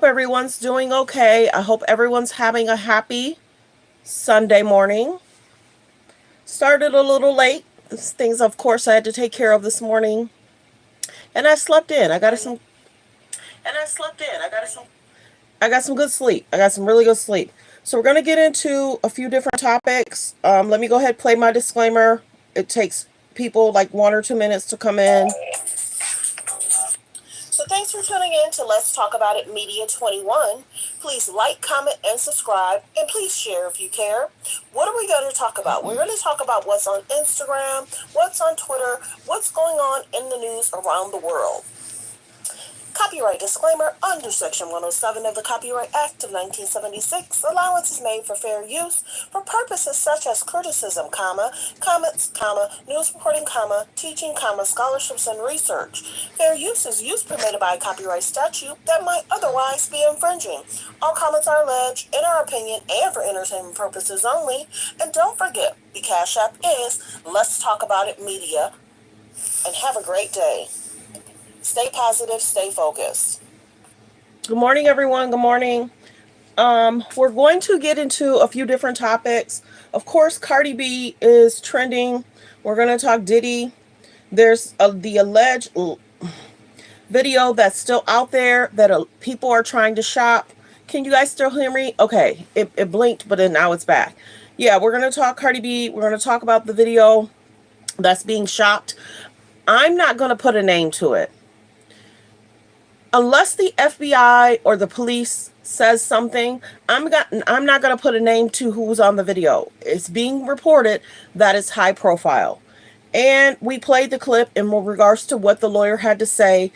everyone's doing okay. I hope everyone's having a happy Sunday morning. Started a little late. Things, of course, I had to take care of this morning, and I slept in. I got some good sleep. I got some really good sleep. So we're gonna get into a few different topics. Let me go ahead and play my disclaimer. It takes people like 1 or 2 minutes to come in. So thanks for tuning in to Let's Talk About It Media 21. Please like, comment, and subscribe, and please share if you care. What are we going to talk about? We're going to talk about what's on Instagram, what's on Twitter, what's going on in the news around the world. Copyright disclaimer under Section 107 of the Copyright Act of 1976. Allowance is made for fair use for purposes such as criticism, comments, news reporting, teaching, scholarships, and research. Fair use is use permitted by a copyright statute that might otherwise be infringing. All comments are alleged, in our opinion, and for entertainment purposes only. And don't forget, the Cash App is Let's Talk About It Media. And have a great day. Stay positive, stay focused. Good morning, everyone. Good morning. We're going to get into a few different topics. Of course, Cardi B is trending. We're going to talk Diddy. There's the alleged video that's still out there that people are trying to shop. Can you guys still hear me? Okay, it blinked, but then now it's back. Yeah, we're going to talk Cardi B. We're going to talk about the video that's being shopped. I'm not going to put a name to it. Unless the FBI or the police says something, I'm not going to put a name to who's on the video. It's being reported that it's high profile. And we played the clip in regards to what the lawyer had to say,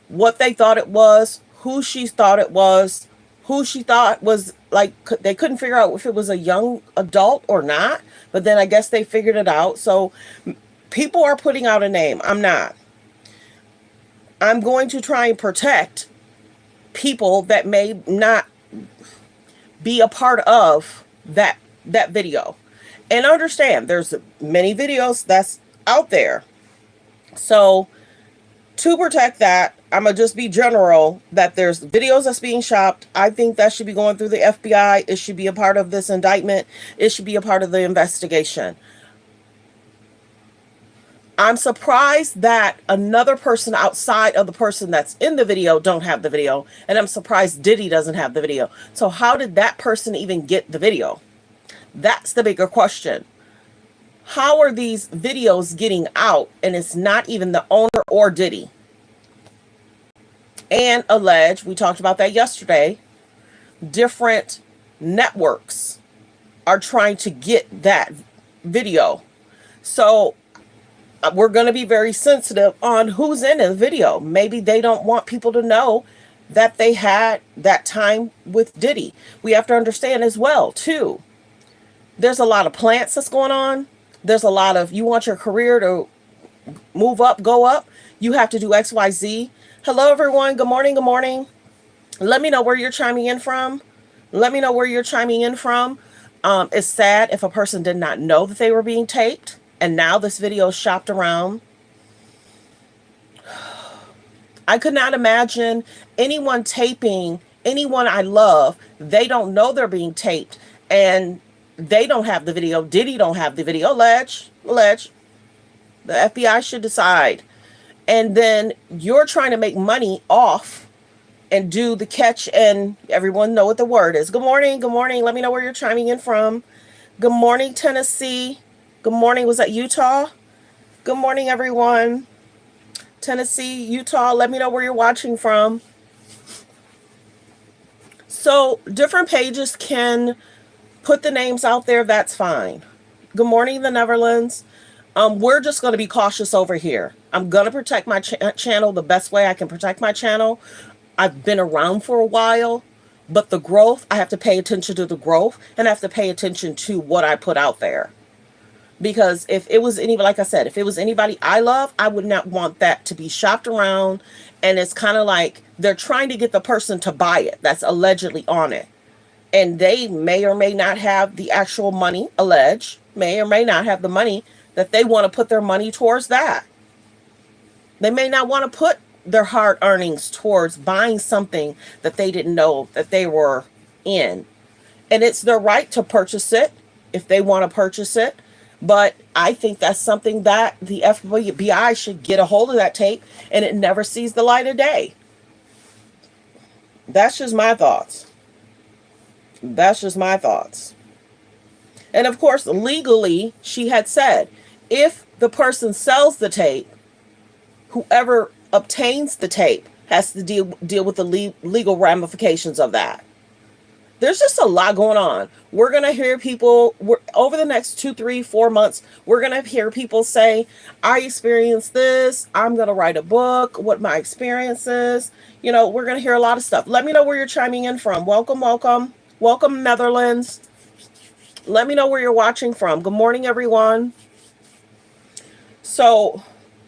what they thought it was, who she thought it was, who she thought was, like, they couldn't figure out if it was a young adult or not. But then I guess they figured it out. So people are putting out a name. I'm not. I'm going to try and protect people that may not be a part of that video. And understand, there's many videos that's out there. So to protect that, I'm going to just be general that there's videos that's being shopped. I think that should be going through the FBI. It should be a part of this indictment. It should be a part of the investigation. I'm surprised that another person outside of the person that's in the video don't have the video. And I'm surprised Diddy doesn't have the video. So how did that person even get the video? That's the bigger question. How are these videos getting out and it's not even the owner or Diddy? And alleged, we talked about that yesterday, different networks are trying to get that video. So we're going to be very sensitive on who's in the video. Maybe they don't want people to know that they had that time with Diddy. We have to understand as well, too. There's a lot of plants that's going on. There's a lot of, you want your career to move up, go up, you have to do X, Y, Z. Hello, everyone. Good morning. Good morning. Let me know where you're chiming in from. Let me know where you're chiming in from. It's sad if a person did not know that they were being taped. And now this video is shopped around. I could not imagine anyone taping anyone I love. They don't know they're being taped. And they don't have the video. Diddy don't have the video. Alleged. The FBI should decide. And then you're trying to make money off and do the catch. And everyone know what the word is. Good morning. Good morning. Let me know where you're chiming in from. Good morning, Tennessee. Good morning. Was that Utah? Good morning, everyone. Tennessee, Utah. Let me know where you're watching from. So different pages can put the names out there. That's fine. Good morning, the Netherlands. We're just going to be cautious over here. I'm going to protect my channel the best way I can protect my channel. I've been around for a while, but the growth, I have to pay attention to the growth and I have to pay attention to what I put out there. Because if it was anybody, like I said, if it was anybody I love, I would not want that to be shopped around. And it's kind of like they're trying to get the person to buy it that's allegedly on it. And they may or may not have the actual money, alleged, may or may not have the money that they want to put their money towards that. They may not want to put their hard earnings towards buying something that they didn't know that they were in. And it's their right to purchase it if they want to purchase it. But I think that's something that the FBI should get a hold of that tape and it never sees the light of day. That's just my thoughts. That's just my thoughts. And of course, legally, she had said, if the person sells the tape, whoever obtains the tape has to deal with the legal ramifications of that. There's just a lot going on. We're going to hear people over the next 2, 3, 4 months. We're going to hear people say, I experienced this. I'm going to write a book, what my experience is. You know, we're going to hear a lot of stuff. Let me know where you're chiming in from. Welcome, welcome. Welcome, Netherlands. Let me know where you're watching from. Good morning, everyone. So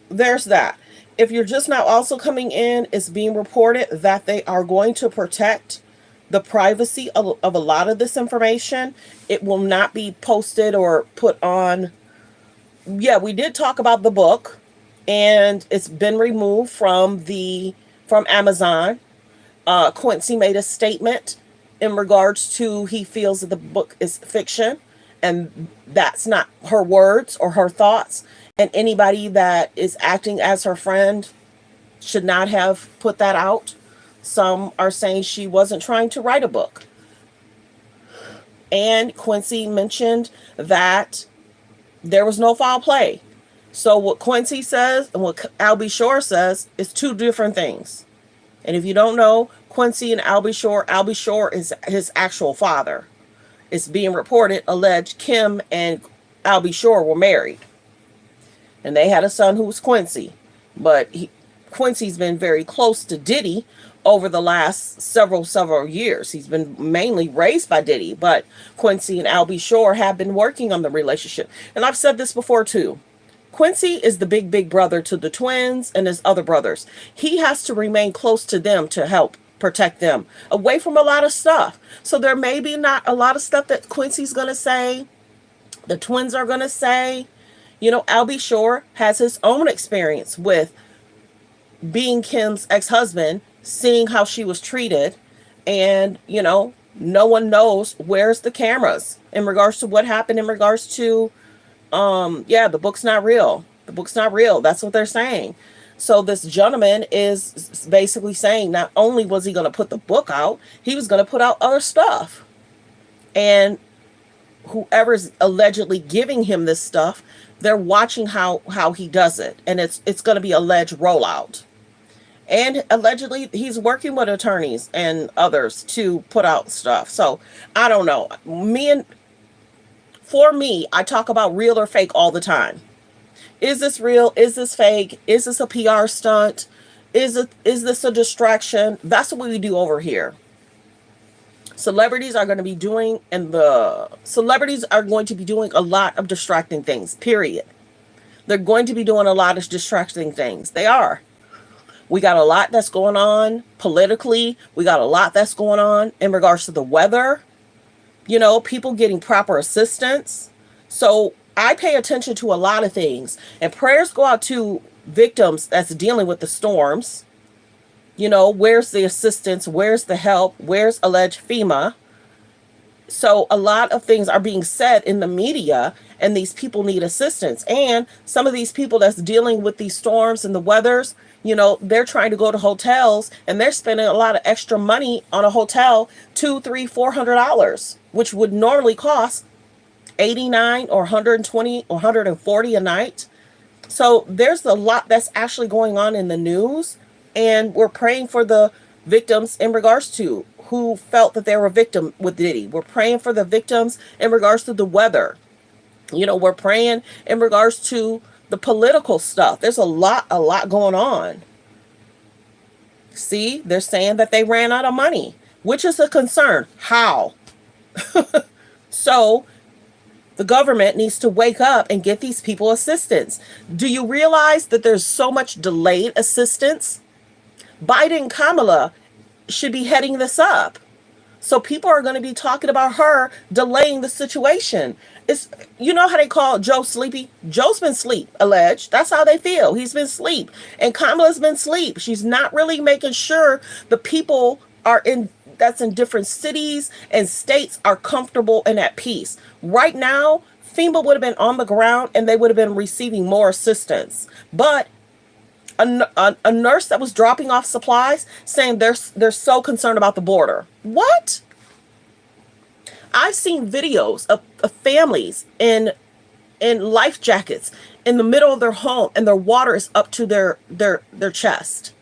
there's that. If you're just now also coming in, it's being reported that they are going to protect the privacy of a lot of this information. It will not be posted or put on. Yeah, we did talk about the book, and it's been removed from Amazon. Quincy made a statement in regards to he feels that the book is fiction, and that's not her words or her thoughts. And anybody that is acting as her friend should not have put that out. Some are saying she wasn't trying to write a book. And Quincy mentioned that there was no foul play. So what Quincy says and what Albie Shore says is two different things. And if you don't know, Quincy and Albie Shore is his actual father. It's being reported, alleged Kim and Albie Shore were married. And they had a son who was Quincy. But Quincy's been very close to Diddy over the last several years. He's been mainly raised by Diddy, but Quincy and Albie Shore have been working on the relationship. And I've said this before too. Quincy is the big brother to the twins and his other brothers. He has to remain close to them to help protect them away from a lot of stuff. So there may be not a lot of stuff that Quincy's going to say, the twins are going to say. You know, Albie Shore has his own experience with being Kim's ex-husband, seeing how she was treated, and, you know, no one knows where's the cameras in regards to what happened in regards to, the book's not real. The book's not real. That's what they're saying. So this gentleman is basically saying not only was he going to put the book out, he was going to put out other stuff. And whoever's allegedly giving him this stuff, they're watching how he does it. And it's going to be alleged rollout. And allegedly, he's working with attorneys and others to put out stuff. So, I don't know. For me, I talk about real or fake all the time. Is this real? Is this fake? Is this a PR stunt? Is this a distraction? That's what we do over here. Celebrities are going to be doing a lot of distracting things, period. They're going to be doing a lot of distracting things. They are. We got a lot that's going on politically. We got a lot that's going on in regards to the weather. You know, people getting proper assistance. So I pay attention to a lot of things. And prayers go out to victims that's dealing with the storms. You know, where's the assistance? Where's the help? Where's alleged FEMA? So a lot of things are being said in the media, and these people need assistance. And some of these people that's dealing with these storms and the weathers, you know, they're trying to go to hotels and they're spending a lot of extra money on a hotel, $200, $300, $400, which would normally cost $89 or $120 or $140 a night. So there's a lot that's actually going on in the news, and we're praying for the victims in regards to who felt that they were a victim with Diddy. We're praying for the victims in regards to the weather. You know, we're praying in regards to the political stuff. There's a lot going on. See, they're saying that they ran out of money, which is a concern. How? So the government needs to wake up and get these people assistance. Do you realize that there's so much delayed assistance? Biden and Kamala should be heading this up. So people are going to be talking about her delaying the situation. It's, you know how they call Joe sleepy? Joe's been sleep, alleged. That's how they feel. He's been sleep. And Kamala's been sleep. She's not really making sure the people are in that's in different cities and states are comfortable and at peace. Right now, FEMA would have been on the ground and they would have been receiving more assistance. But a nurse that was dropping off supplies saying they're so concerned about the border. What? I've seen videos of families in life jackets in the middle of their home and their water is up to their chest.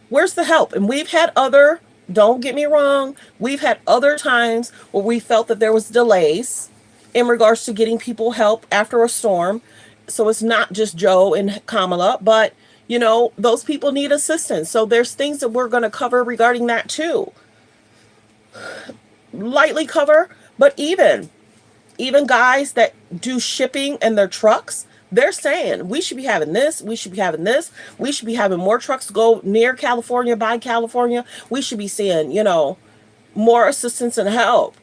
Where's the help? And we've had other, don't get me wrong, we've had other times where we felt that there was delays in regards to getting people help after a storm. So it's not just Joe and Kamala, but you know, those people need assistance. So there's things that we're going to cover regarding that too. Lightly cover, but even guys that do shipping in their trucks, they're saying we should be having this, we should be having this, we should be having more trucks go near California, by California. We should be seeing, you know, more assistance and help.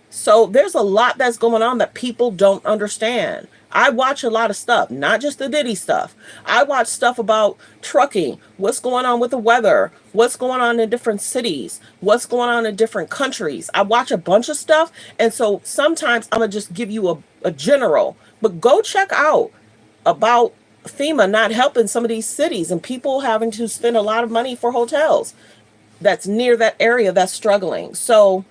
So there's a lot that's going on that people don't understand. I watch a lot of stuff, not just the Diddy stuff. I watch stuff about trucking, what's going on with the weather, what's going on in different cities, what's going on in different countries. I watch a bunch of stuff. And so sometimes I'm going to just give you a general, but go check out about FEMA not helping some of these cities and people having to spend a lot of money for hotels that's near that area that's struggling. So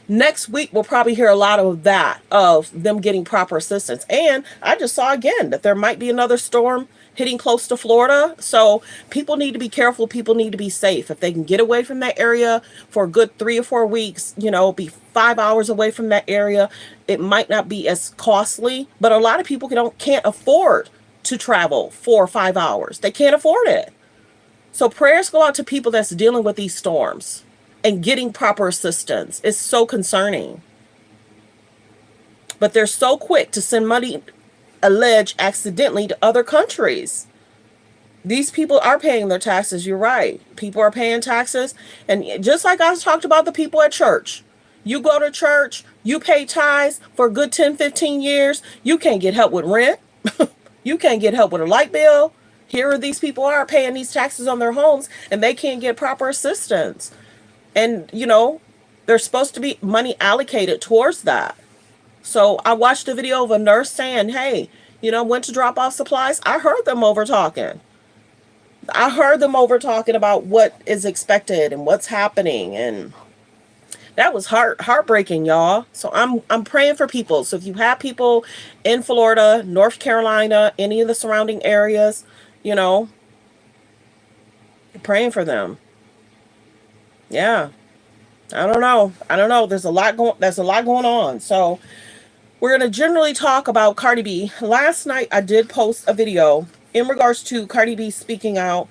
next week, we'll probably hear a lot of that, of them getting proper assistance. And I just saw again that there might be another storm hitting close to Florida. So people need to be careful. People need to be safe. If they can get away from that area for a good 3 or 4 weeks, you know, be 5 hours away from that area, it might not be as costly. But a lot of people can't afford to travel 4 or 5 hours. They can't afford it. So prayers go out to people that's dealing with these storms and getting proper assistance. Is so concerning. But they're so quick to send money, alleged accidentally, to other countries. These people are paying their taxes. You're right. People are paying taxes. And just like I talked about the people at church, you go to church, you pay tithes for a good 10, 15 years. You can't get help with rent. You can't get help with a light bill. Here these people are paying these taxes on their homes and they can't get proper assistance. And, you know, there's supposed to be money allocated towards that. So I watched a video of a nurse saying, hey, you know, went to drop off supplies. I heard them over talking. I heard them over talking about what is expected and what's happening. And that was heartbreaking, y'all. So I'm praying for people. So if you have people in Florida, North Carolina, any of the surrounding areas, you know, praying for them. Yeah. I don't know. There's a lot going on. So we're going to generally talk about Cardi B. Last night I did post a video in regards to Cardi B speaking out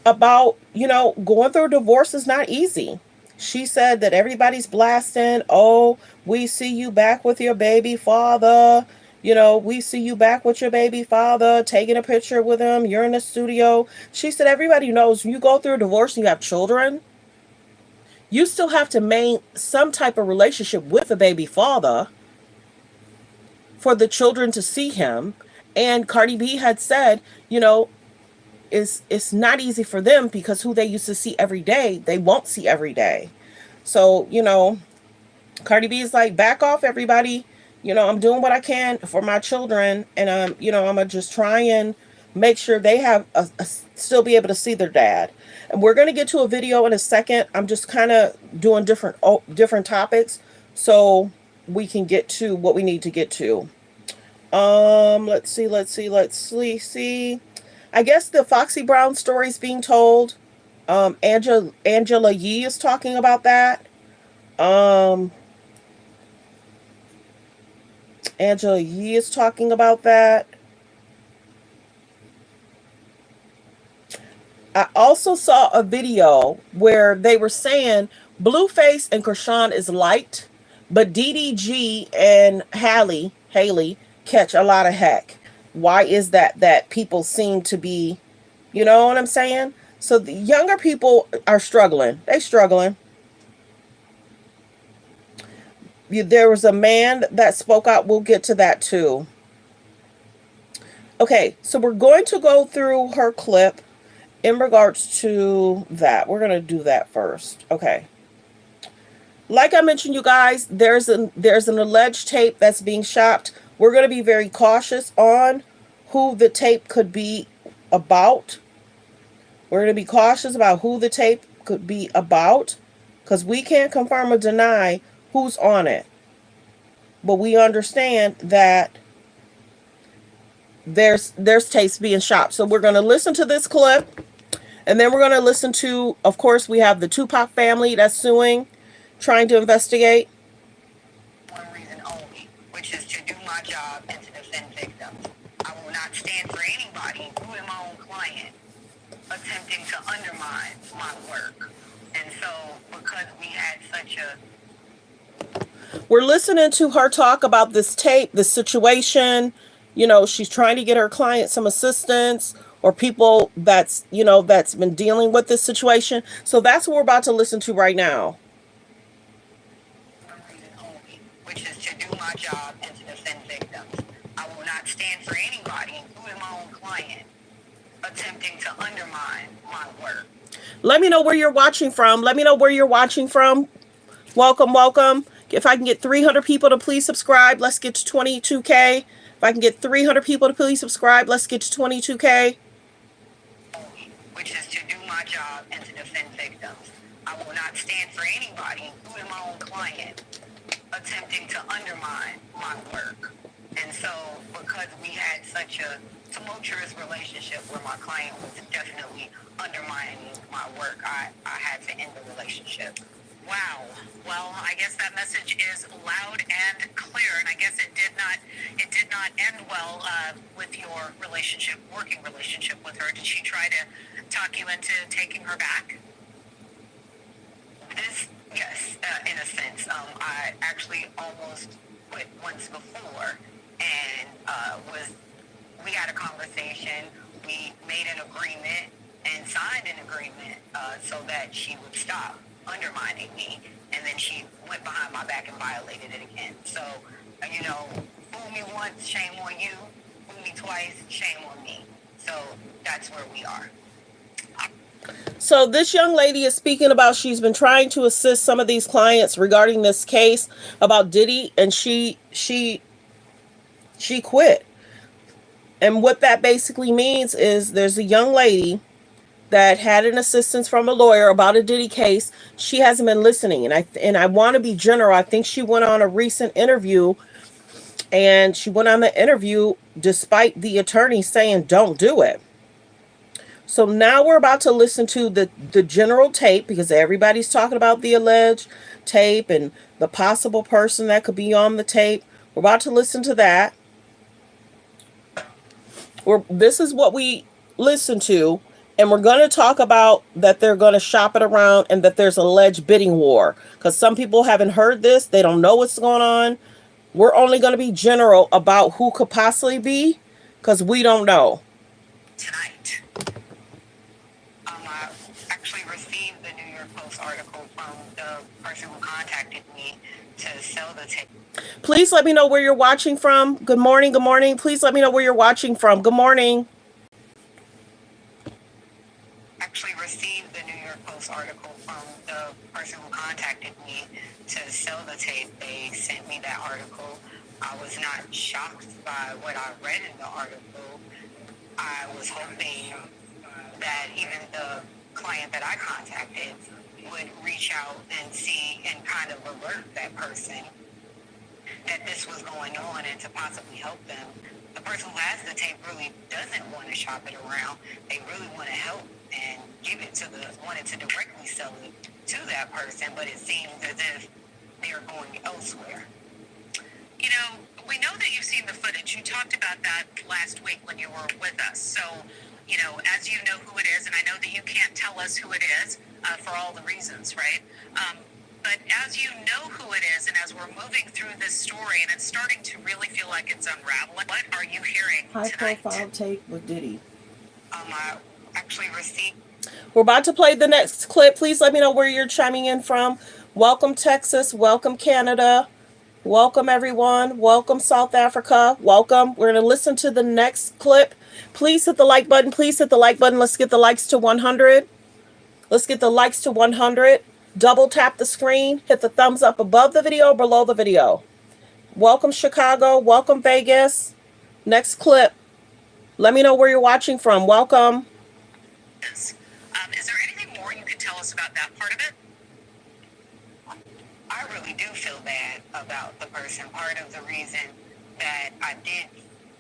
about, you know, going through a divorce is not easy. She said that everybody's blasting, oh, we see you back with your baby father. You know, we see you back with your baby father, taking a picture with him. You're in the studio. She said everybody knows when you go through a divorce and you have children, you still have to maintain some type of relationship with the baby father for the children to see him. And Cardi B had said, you know, it's not easy for them because who they used to see every day, they won't see every day. So, you know, Cardi B is like, back off, everybody. You know, I'm doing what I can for my children. And, you know, I'm going to just try and make sure they have still be able to see their dad. And we're going to get to a video in a second. I'm just kind of doing different topics so we can get to what we need to get to. Let's see. I guess the Foxy Brown story is being told. Angela Yee is talking about that. Angela Yee is talking about that. I also saw a video where they were saying Blueface and Krishan is liked, but DDG and Haley catch a lot of heck. Why is that people seem to be, you know what I'm saying? So the younger people are struggling. They struggling. There was a man that spoke out. We'll get to that too. Okay, so we're going to go through her clip in regards to that. We're going to do that first. Okay. Like I mentioned, you guys, there's an alleged tape that's being shopped. We're going to be very cautious on who the tape could be about. We're going to be cautious about who the tape could be about, because we can't confirm or deny who's on it. But we understand that there's tapes being shopped. So we're going to listen to this clip, and then we're going to listen to, of course, we have the Tupac family that's suing, trying to investigate. One reason only, which is to do my job and to defend victims. I will not stand for anybody, including my own client, attempting to undermine my work. And so, because we had such a... We're listening to her talk about this tape, this situation. You know, she's trying to get her client some assistance, or people that's been dealing with this situation. So that's what we're about to listen to right now. One reason only, which is to do my job and to defend victims. I will not stand for anybody, including my own client, attempting to undermine my work. Let me know where you're watching from. Let me know where you're watching from. Welcome, welcome. If I can get 300 people to please subscribe, let's get to 22K. If I can get 300 people to please subscribe, let's get to 22K. Which is to do my job and to defend victims. I will not stand for anybody, including my own client, attempting to undermine my work. And so, because we had such a tumultuous relationship where my client was definitely undermining my work, I had to end the relationship. Wow. Well, I guess that message is loud and clear, and I guess it did not end well with your relationship, working relationship with her. Did she try to talk you into taking her back? Yes, in a sense. I actually almost quit once before, and we had a conversation. We made an agreement and signed an agreement so that she would stop undermining me, and then she went behind my back and violated it again. So, fool me once, shame on you. Fool me twice, shame on me. So that's where we are. So this young lady is speaking about she's been trying to assist some of these clients regarding this case about Diddy, and she quit. And what that basically means is there's a young lady that had an assistance from a lawyer about a Diddy case. She hasn't been listening, and I want to be general. I think she went on a recent interview, and she went on the interview despite the attorney saying don't do it. So now we're about to listen to the general tape, because everybody's talking about the alleged tape and the possible person that could be on the tape. We're about to listen to that. This is what we listen to. And we're going to talk about that they're going to shop it around, and that there's alleged bidding war. Because some people haven't heard this. They don't know what's going on. We're only going to be general about who could possibly be, because we don't know. Tonight, I actually received the New York Post article from the person who contacted me to sell the tape. Please let me know where you're watching from. Good morning. Good morning. Please let me know where you're watching from. Good morning. Actually received the New York Post article from the person who contacted me to sell the tape. They sent me that article. I was not shocked by what I read in the article. I was hoping that even the client that I contacted would reach out and see and kind of alert that person that this was going on and to possibly help them. The person who has the tape really doesn't want to shop it around. They really want to help and give it to wanted to directly sell it to that person, but it seems as if they're going elsewhere. We know that you've seen the footage. You talked about that last week when you were with us. So, as you know who it is, and I know that you can't tell us who it is for all the reasons, right? But as you know who it is, and as we're moving through this story, and it's starting to really feel like it's unraveling, what are you hearing tonight? High-profile tape with Diddy. I actually received... We're about to play the next clip. Please let me know where you're chiming in from. Welcome, Texas. Welcome, Canada. Welcome, everyone. Welcome, South Africa. Welcome. We're going to listen to the next clip. Please hit the like button. Please hit the like button. Let's get the likes to 100. Let's get the likes to 100. Double tap the screen. Hit the thumbs up above the video, below the video. Welcome, Chicago. Welcome, Vegas. Next clip. Let me know where you're watching from. Welcome. Is there anything more you could tell us about that part of it? I really do feel bad about the person. Part of the reason that I did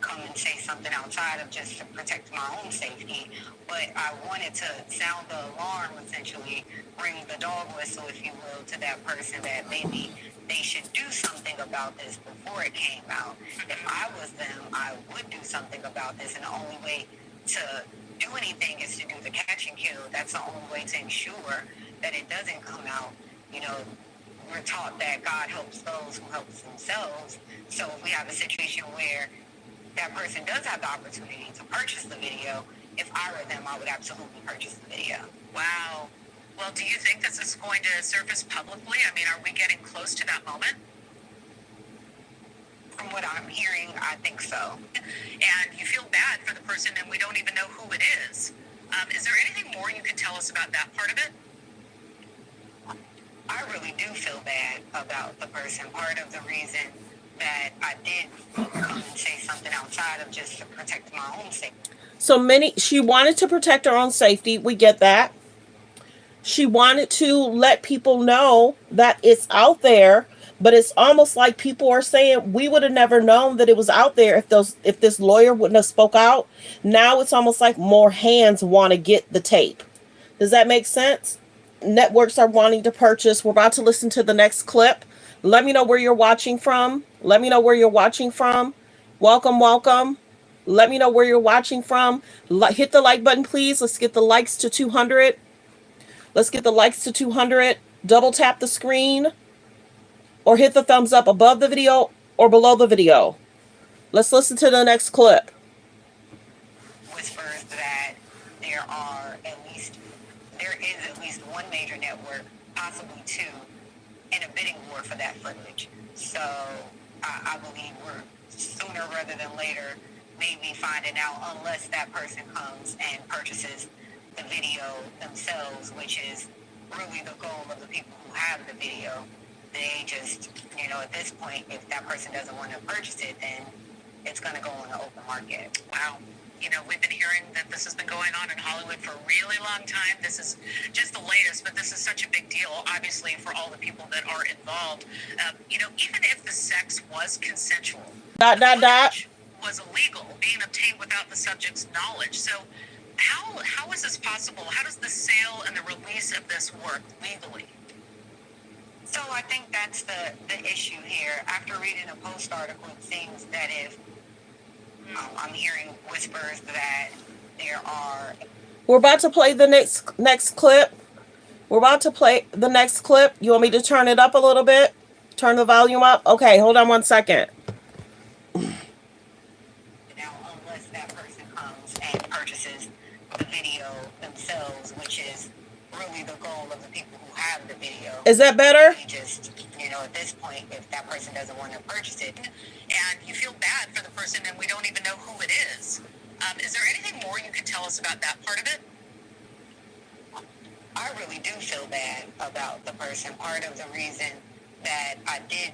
come and say something outside of just to protect my own safety, but I wanted to sound the alarm, essentially, ring the dog whistle, if you will, to that person that maybe they should do something about this before it came out. If I was them, I would do something about this, and the only way to do anything is to do the catch and kill. That's the only way to ensure that it doesn't come out. You know, we're taught that God helps those who help themselves. So if we have a situation where that person does have the opportunity to purchase the video, if I were them, I would absolutely purchase the video. Wow. Well, do you think this is going to surface publicly? I mean, are we getting close to that moment? From what I'm hearing, I think so. And you feel bad for the person, and we don't even know who it is. Is there anything more you could tell us about that part of it? I really do feel bad about the person. Part of the reason that I did come and say something outside of just to protect my own safety. She wanted to protect her own safety. We get that. She wanted to let people know that it's out there, but it's almost like people are saying we would have never known that it was out there if this lawyer wouldn't have spoke out. Now it's almost like more hands want to get the tape. Does that make sense? Networks are wanting to purchase. We're about to listen to the next clip. Let me know where you're watching from. Let me know where you're watching from. Welcome, welcome. Let me know where you're watching from. Hit the like button, please. Let's get the likes to 200. Let's get the likes to 200. Double tap the screen or hit the thumbs up above the video or below the video. Let's listen to the next clip. Whispers that there is at least one major network, possibly two, in a bidding war for that footage. So I believe we're sooner rather than later maybe finding out, unless that person comes and purchases the video themselves, which is really the goal of the people who have the video. They just, at this point, if that person doesn't want to purchase it, then it's going to go on the open market. Wow. We've been hearing that this has been going on in Hollywood for a really long time. This is just the latest, but this is such a big deal, obviously, for all the people that are involved. Even if the sex was consensual, was illegal, being obtained without the subject's knowledge. So how is this possible? How does the sale and the release of this work legally? So I think that's the issue here. After reading a Post article, it seems that if I'm hearing whispers that there are... We're about to play the next clip. We're about to play the next clip. You want me to turn it up a little bit? Turn the volume up? Okay, hold on one second. Now, unless that person comes and purchases the video themselves, which is really the goal of the people who have the video. Is that better? Just, at this point, if that person doesn't want to purchase it, and you feel bad for the person, and we don't even know who it is. Is there anything more you could tell us about that part of it? I really do feel bad about the person. Part of the reason that I did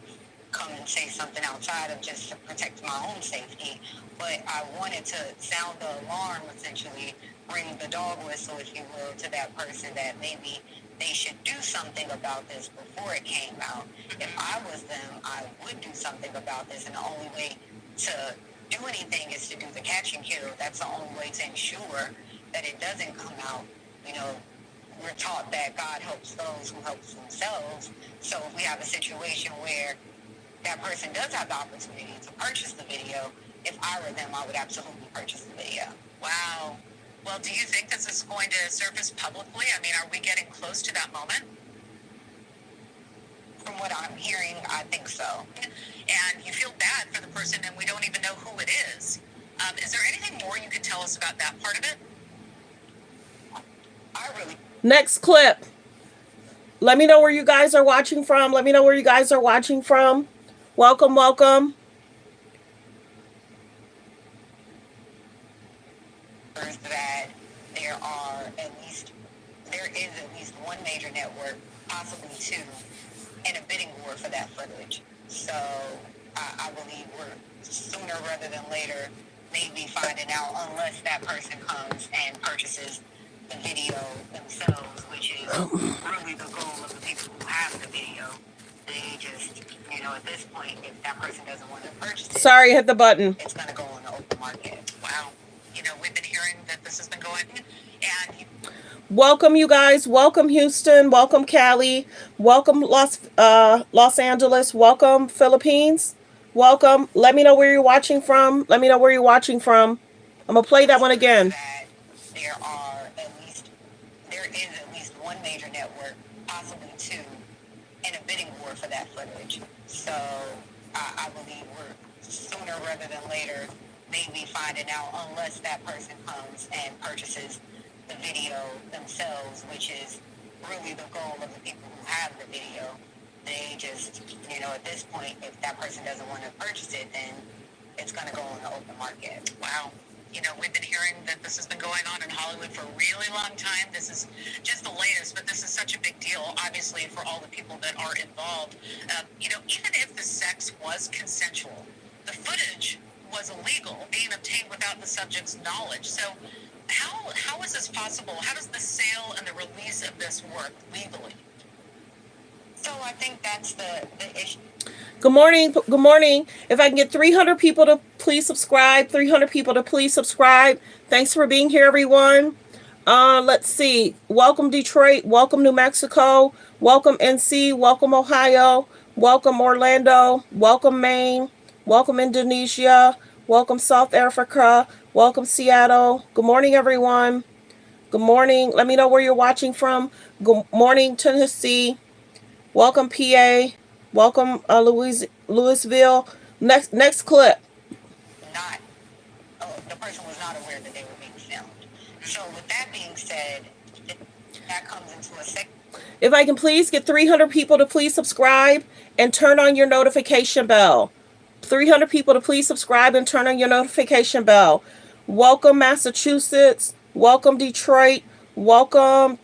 come and say something outside of just to protect my own safety, but I wanted to sound the alarm, essentially, ring the dog whistle, if you will, to that person that maybe they should do something about this before it came out. If I was them, I would do something about this, and the only way to do anything is to do the catch and kill. That's the only way to ensure that it doesn't come out. We're taught that God helps those who help themselves. So if we have a situation where that person does have the opportunity to purchase the video, if I were them, I would absolutely purchase the video. Wow. Well, do you think this is going to surface publicly? I mean, are we getting close to that moment? From what I'm hearing, I think so. And you feel bad for the person, and we don't even know who it is. Is there anything more you could tell us about that part of it? Next clip. Let me know where you guys are watching from. Let me know where you guys are watching from. Welcome, welcome. That there is at least one major network, possibly two, in a bidding war for that footage. So I believe we're sooner rather than later maybe finding out, unless that person comes and purchases the video themselves, which is really the goal of the people who have the video. They just, at this point, if that person doesn't want to purchase it, sorry, hit the button. It's going to go on the open market. Wow. We've been hearing that this has been going on. And welcome, you guys. Welcome, Houston. Welcome, Cali. Welcome, Los Angeles. Welcome, Philippines. Welcome. Let me know where you're watching from. Let me know where you're watching from. I'm gonna play that one again. That there is at least one major network, possibly two, in a bidding war for that footage. So I believe we're sooner rather than later maybe finding out, unless that person comes and purchases the video themselves, which is really the goal of the people who have the video. They just, at this point, if that person doesn't want to purchase it, then it's going to go on the open market. Wow. We've been hearing that this has been going on in Hollywood for a really long time. This is just the latest, but this is such a big deal, obviously, for all the people that are involved. Even if the sex was consensual, the footage was illegal, being obtained without the subject's knowledge. So how is this possible? How does the sale and the release of this work legally? So I think that's the issue. Good morning. Good morning. If I can get 300 people to please subscribe, 300 people to please subscribe. Thanks for being here, everyone. Let's see. Welcome, Detroit. Welcome, New Mexico. Welcome, NC. Welcome, Ohio. Welcome, Orlando. Welcome, Maine. Welcome, Indonesia. Welcome, South Africa. Welcome, Seattle. Good morning, everyone. Good morning. Let me know where you're watching from. Good morning, Tennessee. Welcome, PA. Welcome, Louisville. Next clip. The person was not aware that they were being filmed. So with that being said, that comes into a second. If I can please get 300 people to please subscribe and turn on your notification bell. 300 people to please subscribe and turn on your notification bell. Welcome, Massachusetts. Welcome, Detroit. Welcome,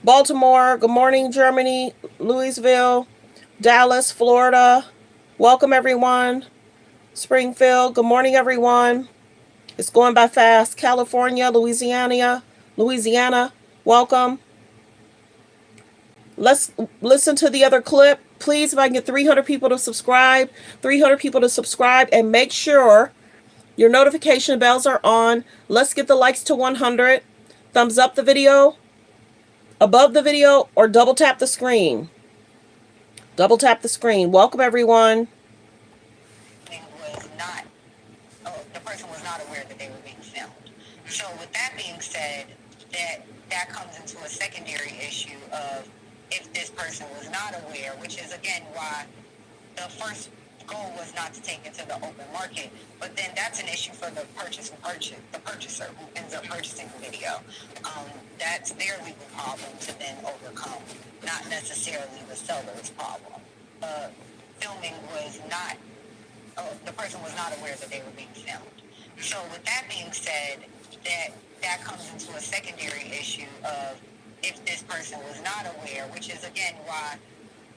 Baltimore. Good morning, Germany. Louisville. Dallas, Florida. Welcome, everyone. Springfield. Good morning, everyone. It's going by fast. California, Louisiana. Welcome. Let's listen to the other clip. Please, if I can get 300 people to subscribe, and make sure your notification bells are on. Let's get the likes to 100. Thumbs up the video, above the video, or double tap the screen. Double tap the screen. Welcome, everyone. The person was not aware that they were being filmed. So with that being said, that comes into a secondary issue of, if this person was not aware, which is again why the first goal was not to take it to the open market, but then that's an issue for the purchaser who ends up purchasing the video. That's their legal problem to then overcome, not necessarily the seller's problem. Filming was not, the person was not aware that they were being filmed. So with that being said, that comes into a secondary issue of, if this person was not aware, which is again why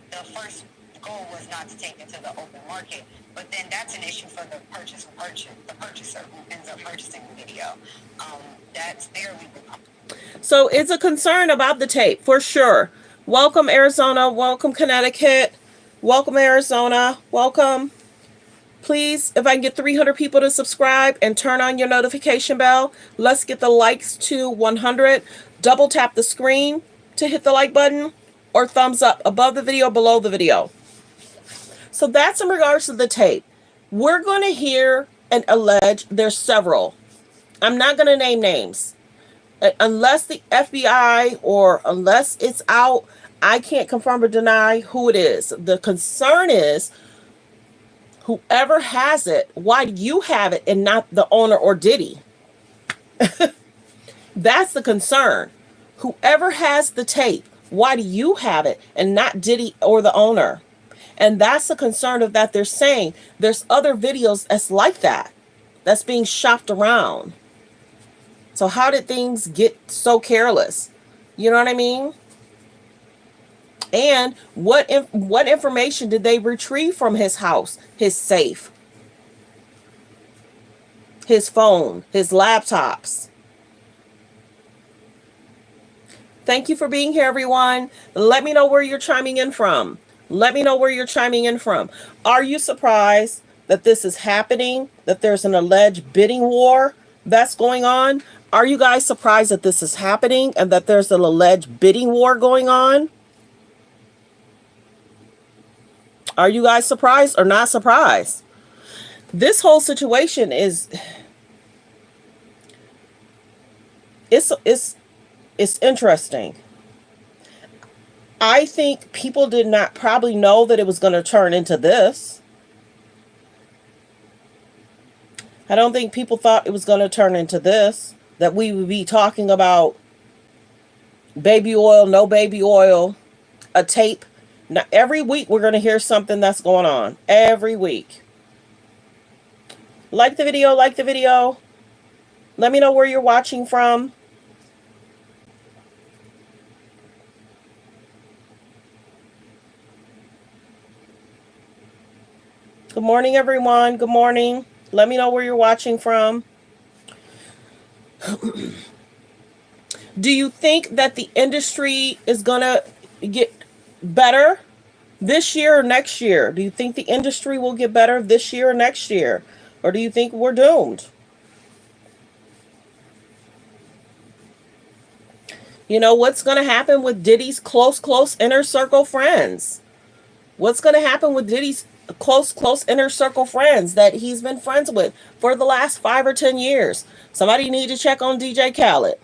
the first goal was not to take it to the open market, but then that's an issue for the purchaser who ends up purchasing the video. That's their legal problem. So it's a concern about the tape, for sure. Welcome, Arizona. Welcome, Connecticut. Welcome, Arizona. Welcome. Please, if I can get 300 people to subscribe and turn on your notification bell, let's get the likes to 100. Double tap the screen to hit the like button, or thumbs up above the video, below the video. So that's in regards to the tape. We're going to hear and allege there's several. I'm not going to name names. Unless the FBI or unless it's out, I can't confirm or deny who it is. The concern is, whoever has it, why do you have it and not the owner or Diddy? That's the concern. Whoever has the tape, Why do you have it and not Diddy or the owner? And that's the concern of that they're saying. There's other videos that's like that, that's being shopped around. So how did things get so careless? You know what I mean? And what information did they retrieve from his house, his safe, his phone, his laptops? Thank you for being here, everyone. Let me know where you're chiming in from. Let me know where you're chiming in from. Are you surprised that this is happening? That there's an alleged bidding war that's going on? Are you guys surprised that this is happening and that there's an alleged bidding war going on? Are you guys surprised or not surprised? This whole situation is it's interesting. I think people did not probably know that it was going to turn into this. I don't think people thought it was going to turn into this, that we would be talking about baby oil, no baby oil, a tape. Now, every week we're going to hear something that's going on. Every week. Like the video, like the video. Let me know where you're watching from. Good morning, everyone. Good morning. Let me know where you're watching from. Do you think that the industry is going to get better this year or next year? Do you think the industry will get better this year or next year? Or do you think we're doomed? You know, what's going to happen with Diddy's close inner circle friends? What's going to happen with Diddy's close inner circle friends that he's been friends with for the last 5 or 10 years? Somebody need to check on DJ Khaled.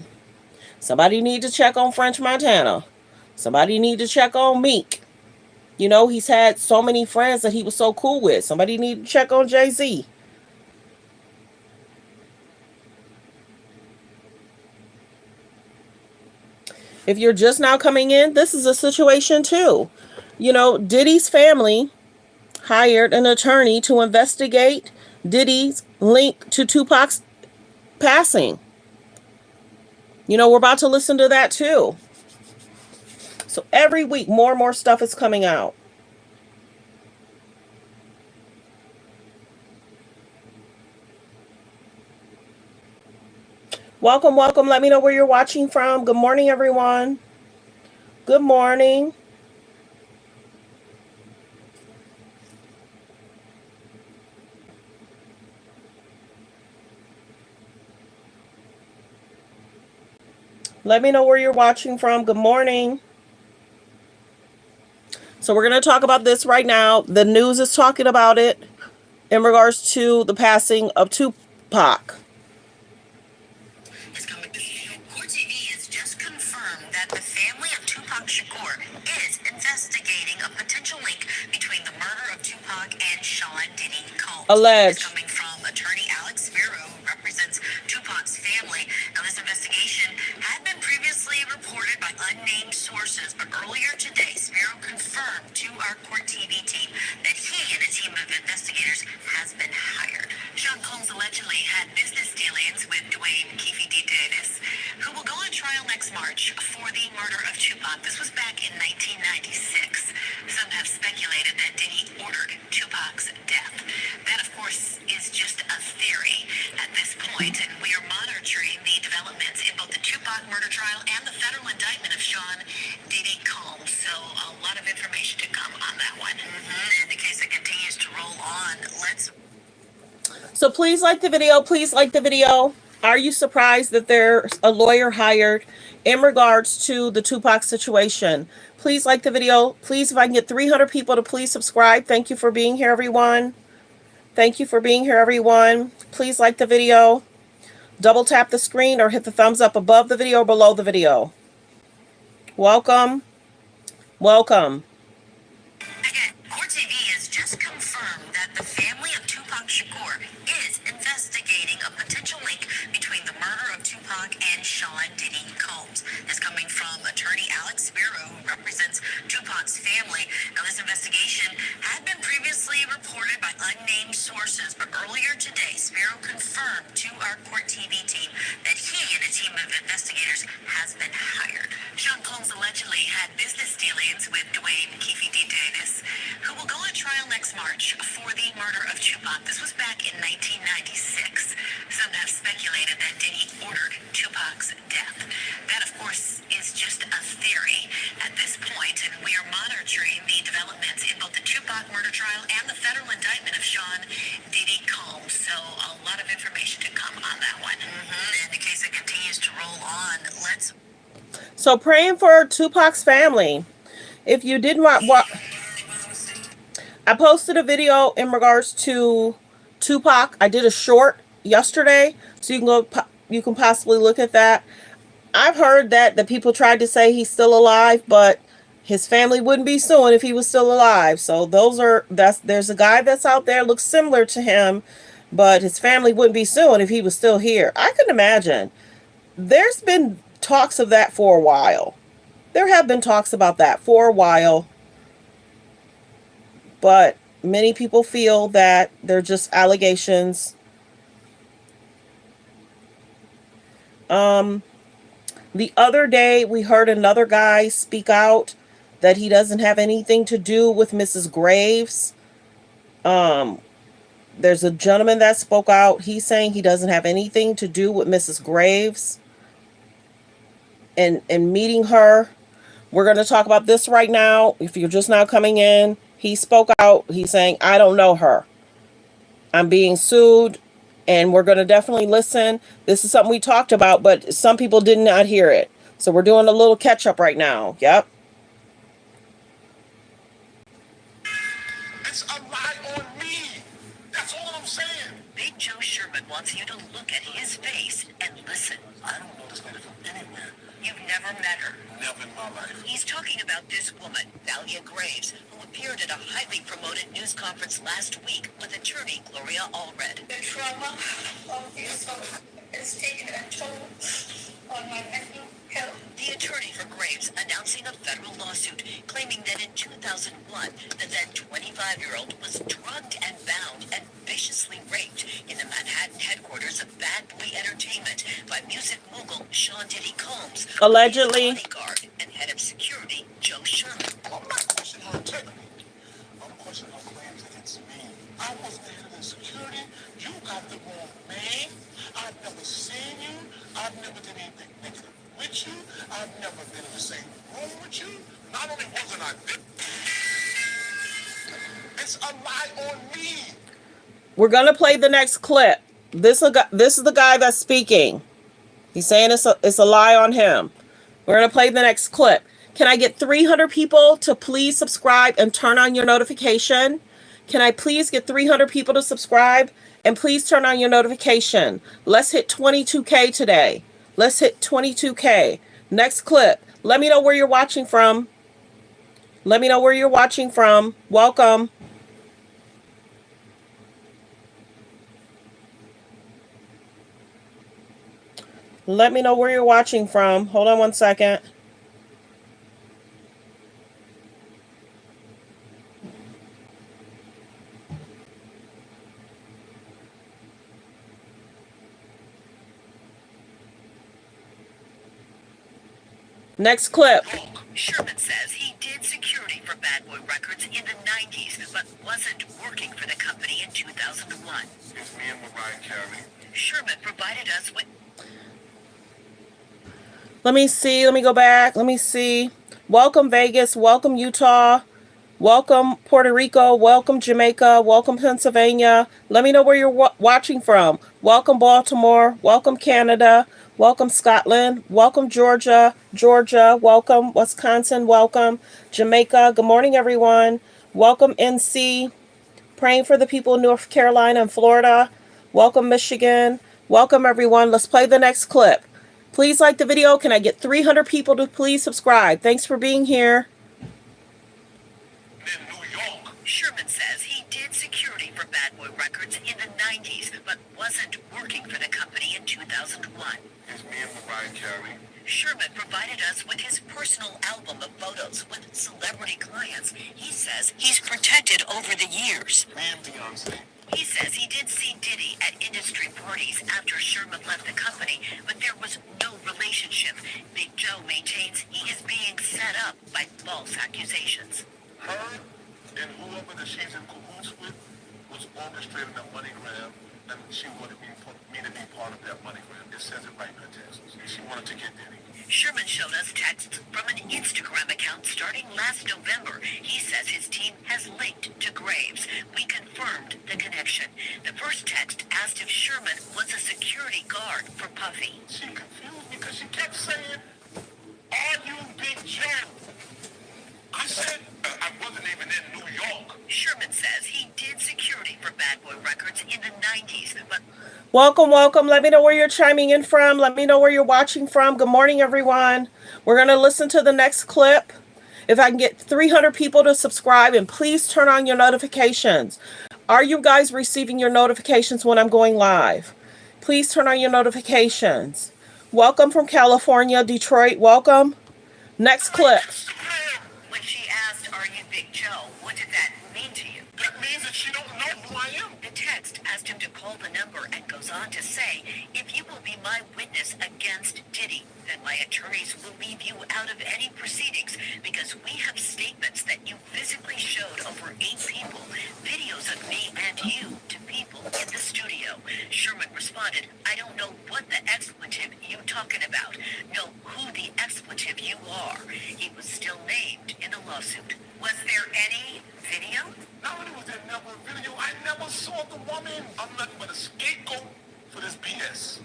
Somebody need to check on French Montana. Somebody need to check on Meek. You know, he's had so many friends that he was so cool with. Somebody need to check on Jay-Z. If you're just now coming in, this is a situation too. You know, Diddy's family hired an attorney to investigate Diddy's link to Tupac's passing. You know, we're about to listen to that too. So every week, more and more stuff is coming out. Welcome, welcome. Let me know where you're watching from. Good morning, everyone. Good morning. Let me know where you're watching from. Good morning. So we're going to talk about this right now. The news is talking about it in regards to the passing of Tupac. Court TV has just confirmed that the family of Tupac Shakur is investigating a potential link between the murder of Tupac and Sean Diddy Combs. Alleged. It's coming from attorney Alex Spiro, who represents Tupac's family. Now, this investigation had been previously reported by unnamed sources, but earlier today, Spiro confirmed to our Court TV team that he and a team of investigators has been hired. Sean Combs allegedly had business dealings with Dwayne Keefe D. Davis, who will go on trial next March for the murder of Tupac. This was back in 1996. Some have speculated that Diddy ordered Tupac's death. That, of course, is just a theory at this point, and we are monitoring the developments in both the Tupac murder trial and the federal indictment of Sean Diddy Combs. So a lot of information to come on that one. And the case that continues to roll on. So please like the video. Please like the video. Are you surprised that there's a lawyer hired in regards to the Tupac situation? Please like the video. Please, if I can get 300 people to please subscribe. Thank you for being here, everyone. Thank you for being here, everyone. Please like the video. Double tap the screen or hit the thumbs up above the video or below the video. Welcome. Welcome. Again, Court TV has just confirmed that the family of Tupac Shakur is investigating a potential link between the murder of Tupac and Sean Diddy Combs. This coming from attorney Alex Spiro, who represents Tupac's family. Now, this investigation had been previously reported by unnamed sources, but earlier today, Sparrow confirmed to our Court TV team that he and a team of investigators has been hired. Sean Combs allegedly had business dealings with Dwayne Keefe D. Davis, who will go on trial next March for the murder of Tupac. This was back in 1996. Some have speculated that Diddy ordered Tupac's death. That, of course, is just a theory at this point, and we are monitoring the developments in both the Tupac murder trial and the federal indictment of Sean Diddy Combs. So a lot of information to come on that one. And the case that continues to roll on. So praying for Tupac's family. If you didn't watch, I posted a video in regards to Tupac. I did a short yesterday, so you can possibly look at that. I've heard that the people tried to say he's still alive, but his family wouldn't be suing if he was still alive. So there's a guy that's out there looks similar to him, but his family wouldn't be suing if he was still here. I can imagine. There's been talks of that for a while. There have been talks about that for a while, but many people feel that they're just allegations. The other day, we heard another guy speak out that he doesn't have anything to do with Mrs. Graves. There's a gentleman that spoke out. He's saying he doesn't have anything to do with Mrs. Graves and meeting her. We're going to talk about this right now. If you're just now coming in, he spoke out. He's saying, I don't know her. I'm being sued. And we're going to definitely listen. This is something we talked about, but some people did not hear it. So we're doing a little catch up right now. Yep. It's a lie on me. That's all I'm saying. Big Joe Sherman wants you to look at his face and listen. I don't know this lady from anywhere. You've never met her. Never in my life. He's talking about this woman, Thalia Graves, who appeared at a highly promoted news conference last week with attorney Gloria Allred. The trauma of this is taking a toll on my mental health. The attorney for Graves announcing a federal lawsuit claiming that in 2001, the then 25-year-old was drugged and bound and viciously raped in the Manhattan headquarters of Bad Boy Entertainment by music mogul Sean Diddy Combs, allegedly, bodyguard and head of security Joe Sherman. I'm not questioning her integrity. I'm questioning her claims against me. I wasn't the head of the security. You got the wrong name. I've never seen you. I've never done anything negative with you. I've never been in the same room with you. Not only wasn't I there, it's a lie on me. We're going to play the next clip. This is the guy that's speaking. He's saying it's a lie on him. We're going to play the next clip. Can I get 300 people to please subscribe and turn on your notification? Can I please get 300 people to subscribe and please turn on your notification? Let's hit 22K today. Let's hit 22K. Next clip. Let me know where you're watching from. Let me know where you're watching from. Welcome. Let me know where you're watching from. Hold on one second. Next clip. Sherman says he did security for Bad Boy Records in the 90s, but wasn't working for the company in 2001. It's me and Mariah Carey. Sherman provided us with... Let me see. Let me go back. Let me see. Welcome, Vegas. Welcome, Utah. Welcome, Puerto Rico. Welcome, Jamaica. Welcome, Pennsylvania. Let me know where you're watching from. Welcome, Baltimore. Welcome, Canada. Welcome, Scotland. Welcome, Georgia. Welcome, Wisconsin. Welcome, Jamaica. Good morning, everyone. Welcome, NC. Praying for the people in North Carolina and Florida. Welcome, Michigan. Welcome, everyone. Let's play the next clip. Please like the video. Can I get 300 people to please subscribe? Thanks for being here. In New York. Sherman says he did security for Bad Boy Records in the 90s, but wasn't working for the company in 2001. It's me and Mariah Carey. Sherman provided us with his personal album of photos with celebrity clients. He says he's protected over the years. Man, Beyonce. He says he did see Diddy at industry parties after Sherman left the company, but there was no relationship. Big Joe maintains he is being set up by false accusations. Her and whoever that she's in cahoots with was orchestrating a money grab, and she wanted me to be part of that money grab. It says it right in her text. She wanted to get Diddy. Sherman showed us texts from an Instagram account starting last November. He says his team has linked to Graves. We confirmed the connection. The first text asked if Sherman was a security guard for Puffy. She confused me because she kept saying, "Are you Big Joe?" I said, I wasn't even in New York. Sherman says he did security for Bad Boy Records in the 90s, but... Welcome. Let me know where you're chiming in from. Let me know where you're watching from. Good morning, everyone. We're going to listen to the next clip. If I can get 300 people to subscribe, and please turn on your notifications. Are you guys receiving your notifications when I'm going live? Please turn on your notifications. Welcome from California, Detroit. Welcome. Next clip. When she asked, "Are you Big Joe?" what did that mean to you? That means that she don't know who I am. The text asked him to call the number and goes on to say, "If you will be my witness against Diddy, then my attorneys will leave you out of any proceedings because we have statements that you physically showed over 8 people, videos of me and you to people in the studio." Sherman responded, "I don't know what the expletive you talking about. Know who the expletive you are." He was still named in the lawsuit. Was there any video? Not only was there never a video, I never saw the woman. I'm nothing but a scapegoat for this BS.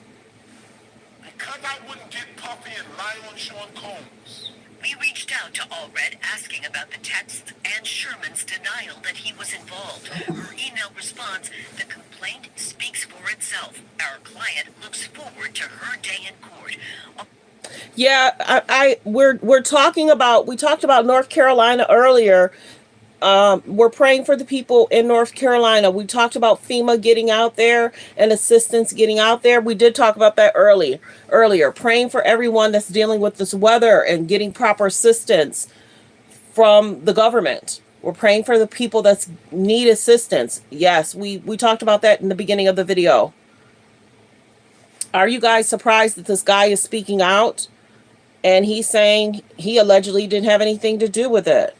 Because I wouldn't get Puffy and lie on Sean Combs. We reached out to Allred asking about the texts and Sherman's denial that he was involved. Her email responds, "The complaint speaks for itself. Our client looks forward to her day in court." Yeah, we're talking about, we talked about North Carolina earlier. We're praying for the people in North Carolina. We talked about FEMA getting out there and assistance getting out there. We did talk about that earlier. Praying for everyone that's dealing with this weather and getting proper assistance from the government. We're praying for the people that need assistance. Yes, we talked about that in the beginning of the video. Are you guys surprised that this guy is speaking out and he's saying he allegedly didn't have anything to do with it?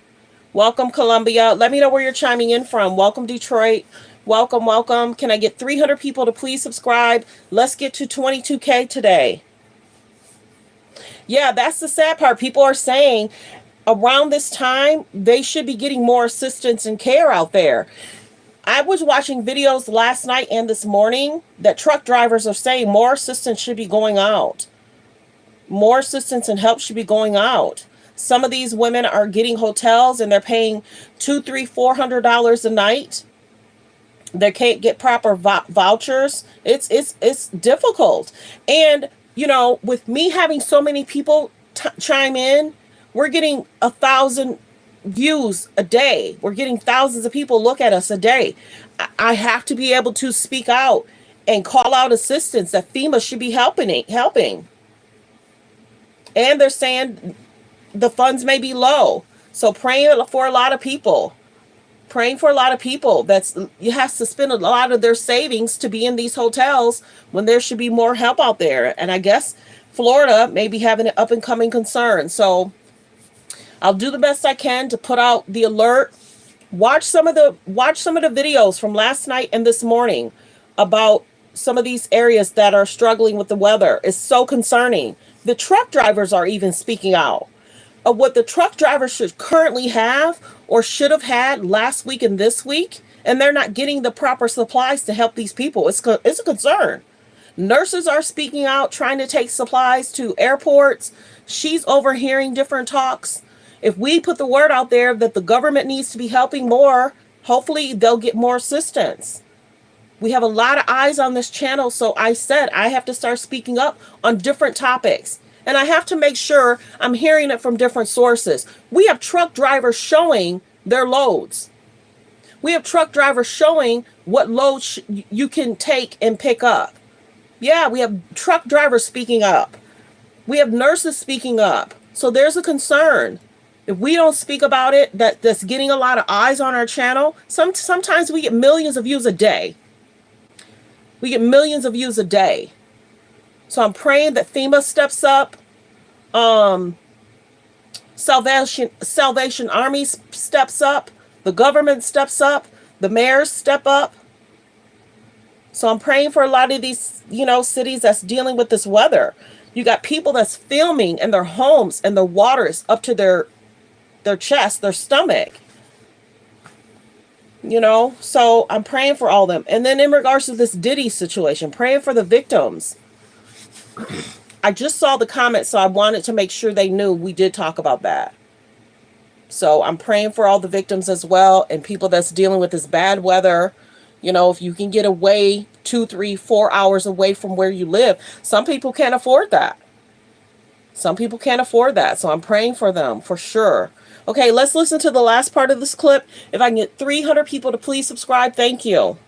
Welcome, Columbia. Let me know where you're chiming in from. Welcome, Detroit. Welcome. Can I get 300 people to please subscribe? Let's get to 22K today. Yeah, that's the sad part. People are saying around this time, they should be getting more assistance and care out there. I was watching videos last night and this morning that truck drivers are saying more assistance should be going out. More assistance and help should be going out. Some of these women are getting hotels and they're paying $200, $300, $400 a night. They can't get proper vouchers. It's difficult. And, you know, with me having so many people chime in, we're getting 1,000 views a day. We're getting thousands of people look at us a day. I have to be able to speak out and call out assistance that FEMA should be helping. And they're saying the funds may be low. So praying for a lot of people. You have to spend a lot of their savings to be in these hotels when there should be more help out there. And I guess Florida may be having an up and coming concern. So I'll do the best I can to put out the alert. Watch some of the videos from last night and this morning about some of these areas that are struggling with the weather. It's so concerning. The truck drivers are even speaking out of what the truck drivers should currently have or should have had last week and this week, and they're not getting the proper supplies to help these people. It's a concern. Nurses are speaking out, trying to take supplies to airports. She's overhearing different talks. If we put the word out there that the government needs to be helping more, hopefully they'll get more assistance. We have a lot of eyes on this channel, so I said I have to start speaking up on different topics. And I have to make sure I'm hearing it from different sources. We have truck drivers showing their loads. We have truck drivers showing what loads you can take and pick up. Yeah, we have truck drivers speaking up. We have nurses speaking up. So there's a concern. If we don't speak about it, that's getting a lot of eyes on our channel. Sometimes we get millions of views a day. We get millions of views a day. So I'm praying that FEMA steps up. Salvation Army steps up. The government steps up. The mayors step up. So I'm praying for a lot of these, cities that's dealing with this weather. You got people that's filming in their homes and the water is up to their chest, their stomach. So I'm praying for all of them. And then in regards to this Diddy situation, praying for the victims. I just saw the comments, so I wanted to make sure they knew we did talk about that. So I'm praying for all the victims as well and people that's dealing with this bad weather. If you can get away 2, 3, 4 hours away from where you live, some people can't afford that. So I'm praying for them for sure. Okay, let's listen to the last part of this clip. If I can get 300 people to please subscribe, thank you.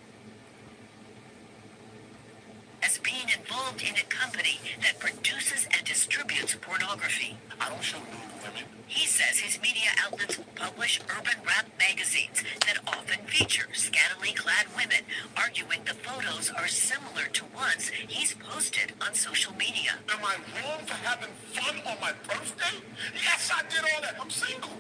As being involved in a company that produces and distributes pornography. I don't show nude women. He says his media outlets publish urban rap magazines that often feature scantily clad women, arguing the photos are similar to ones he's posted on social media. Am I wrong for having fun on my birthday? Yes, I did all that. I'm single.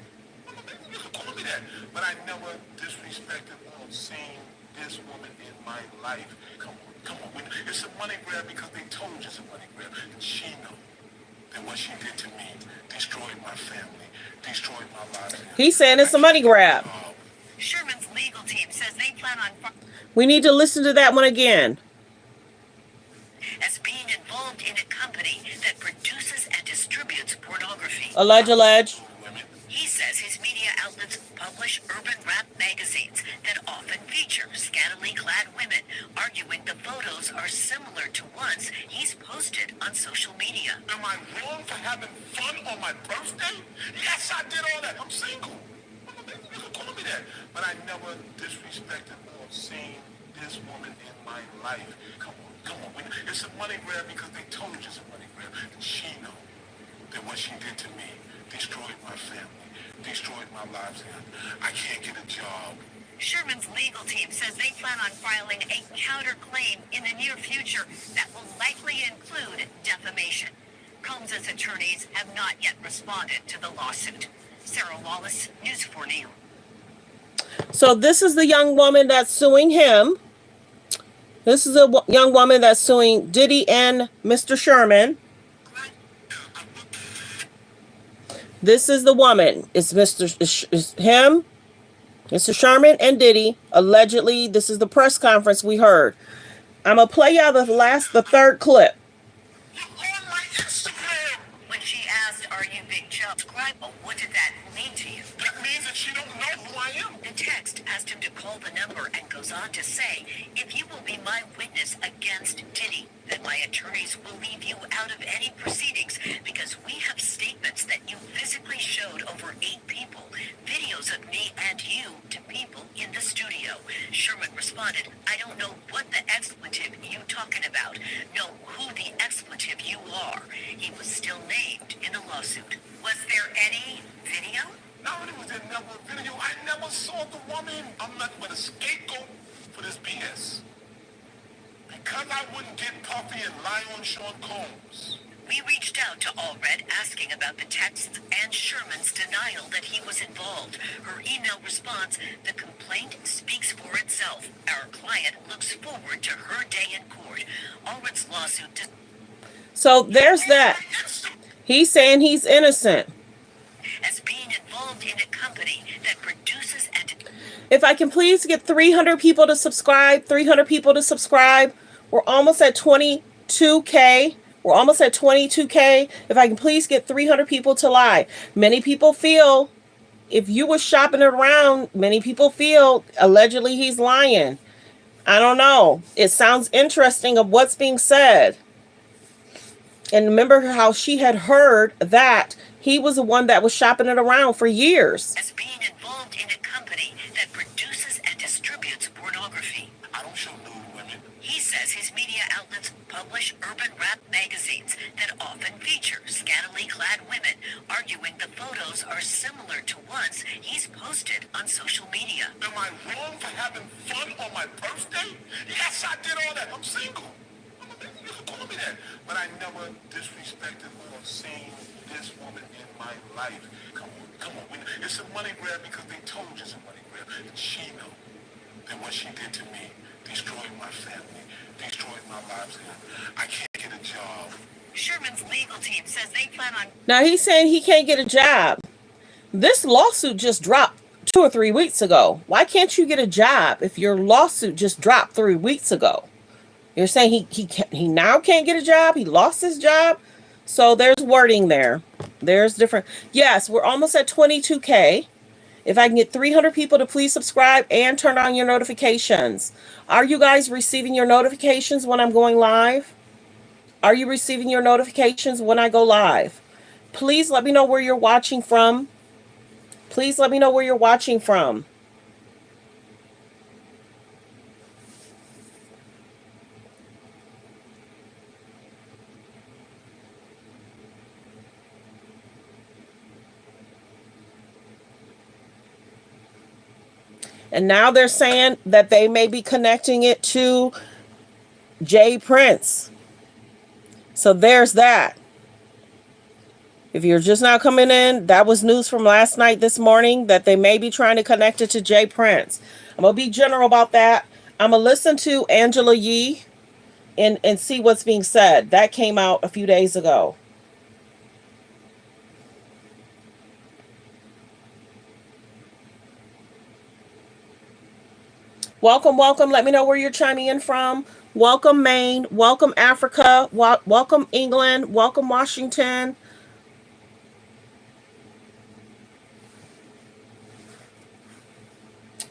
You can call me that. But I never disrespected or seen this woman in my life. Come on. It's a money grab because they told you it's a money grab. And she knew that what she did to me destroyed my family, destroyed my life. He's saying it's a money grab. Sherman's legal team says they plan on... We need to listen to that one again. As being involved in a company that produces and distributes pornography. Allege. He says his media outlets publish urban rap magazines that often feature scantily clad women, arguing the photos are similar to ones he's posted on social media. Am I wrong for having fun on my birthday? Yes, I did all that. I'm single. You can call me that. But I never disrespected or seen this woman in my life. Come on. It's a money grab because they told you it's a money grab. And she knew that what she did to me destroyed my family, destroyed my lives, and I can't get a job. Sherman's legal team says they plan on filing a counterclaim in the near future that will likely include defamation. Combs' attorneys have not yet responded to the lawsuit. Sarah Wallace, News 4 New. So this is the young woman that's suing him. This is a young woman that's suing Diddy and Mr. Sherman. This is the woman. It's him, Mr. Sherman, and Diddy. Allegedly, this is the press conference we heard. I'm gonna play y'all the third clip. On my Instagram. When she asked, "Are you Big Joe?" What did that mean to you? That means that she don't know who I am. The text asked him to call the number and goes on to say, "If you will be my witness against Diddy, then my attorneys will leave you out of any proceedings because we have statements that you physically showed over 8 people, videos of me and you to people in the studio." Sherman responded, "I don't know what the expletive you talking about. Know who the expletive you are." He was still named in the lawsuit. Was there any video? Not only was there never a video, I never saw the woman. I'm nothing but a scapegoat for this BS. Because I wouldn't get Puffy and lie on Sean Combs. We reached out to Allred asking about the texts and Sherman's denial that he was involved. Her email response, "The complaint speaks for itself. Our client looks forward to her day in court." Allred's lawsuit... So there's that. He's saying he's innocent. As being involved in a company that produces and... If I can please get 300 people to subscribe, 300 people to subscribe. We're almost at 22K. We're almost at 22K. If I can please get 300 people to lie. Many people feel, if you were shopping around, many people feel allegedly he's lying. I don't know. It sounds interesting of what's being said. And remember how she had heard that he was the one that was shopping it around for years. As being involved in a company that produces and distributes pornography. I don't show nude women. He says his media outlets publish urban rap magazines that often feature scantily clad women, arguing the photos are similar to ones he's posted on social media. Am I wrong for having fun on my birthday? Yes, I did all that. I'm single. You can call me that. But I never disrespected or seen this woman in my life. Come on. It's a money grab because they told you it's a money grab. And she knows that what she did to me destroyed my family, destroyed my lives here. I can't get a job. Sherman's legal team says they plan on... Now he's saying he can't get a job. This lawsuit just dropped 2 or 3 weeks ago. Why can't you get a job if your lawsuit just dropped 3 weeks ago? You're saying he now can't get a job? He lost his job? So there's wording there. There's different. Yes, we're almost at 22K. If I can get 300 people to please subscribe and turn on your notifications. Are you guys receiving your notifications when I'm going live? Are you receiving your notifications when I go live? Please let me know where you're watching from. Please let me know where you're watching from. And now they're saying that they may be connecting it to Jay Prince. So there's that. If you're just now coming in, that was news from last night, this morning, that they may be trying to connect it to Jay Prince. I'm going to be general about that. I'm going to listen to Angela Yee and see what's being said. That came out a few days ago. Welcome. Let me know where you're chiming in from. Welcome, Maine. Welcome, Africa. Welcome, England. Welcome, Washington.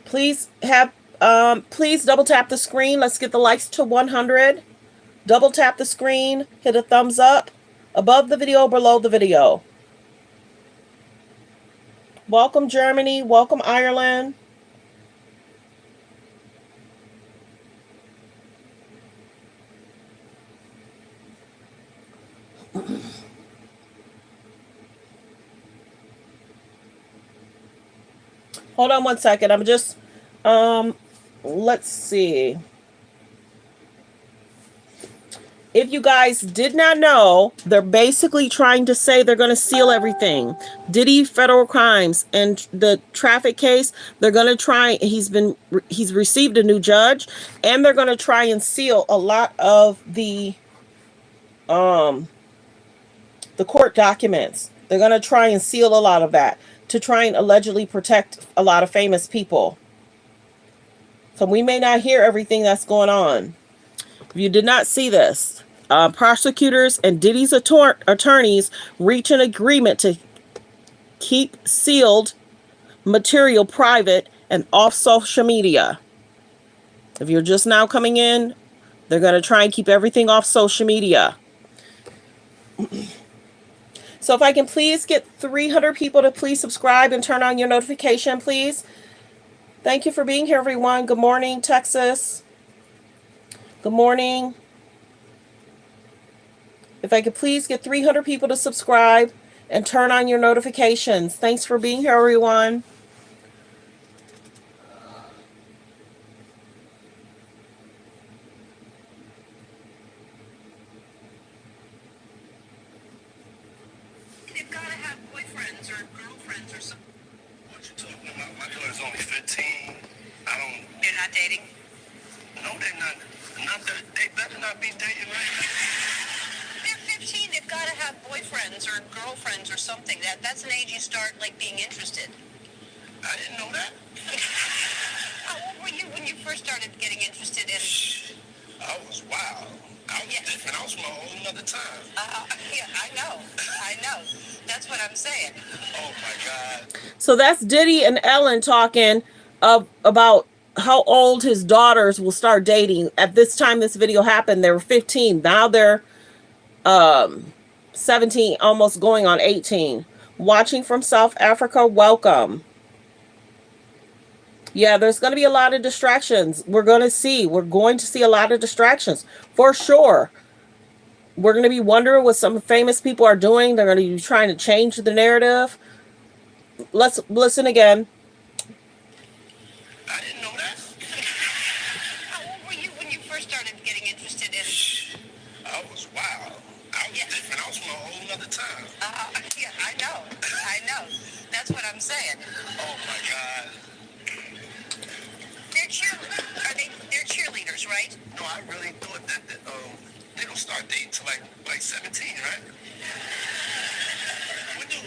Please double tap the screen. Let's get the likes to 100. Double tap the screen. Hit a thumbs up above the video, below the video. Welcome, Germany. Welcome, Ireland. Hold on one second. I'm just, let's see. If you guys did not know, they're basically trying to say they're going to seal everything. Diddy federal crimes and the traffic case, they're going to try, he's received a new judge, and they're going to try and seal a lot of the court documents. They're going to try and seal a lot of that to try and allegedly protect a lot of famous people. So we may not hear everything that's going on. If you did not see this, prosecutors and Diddy's attorneys reach an agreement to keep sealed material private and off social media. If you're just now coming in, they're going to try and keep everything off social media. So if I can please get 300 people to please subscribe and turn on your notification, please. Thank you for being here, everyone. Good morning, Texas. Good morning. If I could please get 300 people to subscribe and turn on your notifications. Thanks for being here, everyone. They've got to have boyfriends or girlfriends or something. What you talking about? My daughter's only 15. They're not dating? No, they're not. They better not be dating right now. They're 15. They've got to have boyfriends or girlfriends or something. That's an age you start, like, being interested. I didn't know that. How old were you when you first started getting interested in... I was wild. I was different. I was from a whole nother time. Yeah, I know. That's what I'm saying. Oh, my God. So that's Diddy and Ellen talking about how old his daughters will start dating. At this time this video happened, they were 15. Now they're 17, almost going on 18. Watching from South Africa, welcome. Yeah, there's going to be a lot of distractions. We're going to see a lot of distractions for sure. We're going to be wondering what some famous people are doing. They're going to be trying to change the narrative. Let's listen again. I didn't know that. How old were you when you first started getting interested in? I was wild. I was different. I was from a whole nother time. Yeah, I know. I know. That's what I'm saying. Oh my God. They're cheerleaders, right? No, I really thought that they don't start dating till like 17, right? When do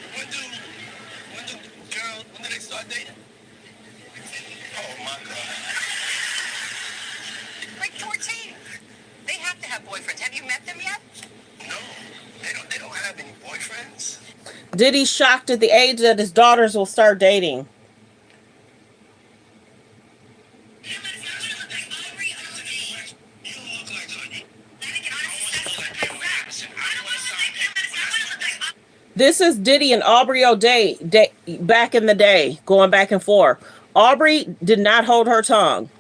they start dating? Oh my God. Like 14. They have to have boyfriends. Have you met them yet? No, they don't have any boyfriends. Diddy's shocked at the age that his daughters will start dating. This is Diddy and Aubrey O'Day back in the day, going back and forth. Aubrey did not hold her tongue.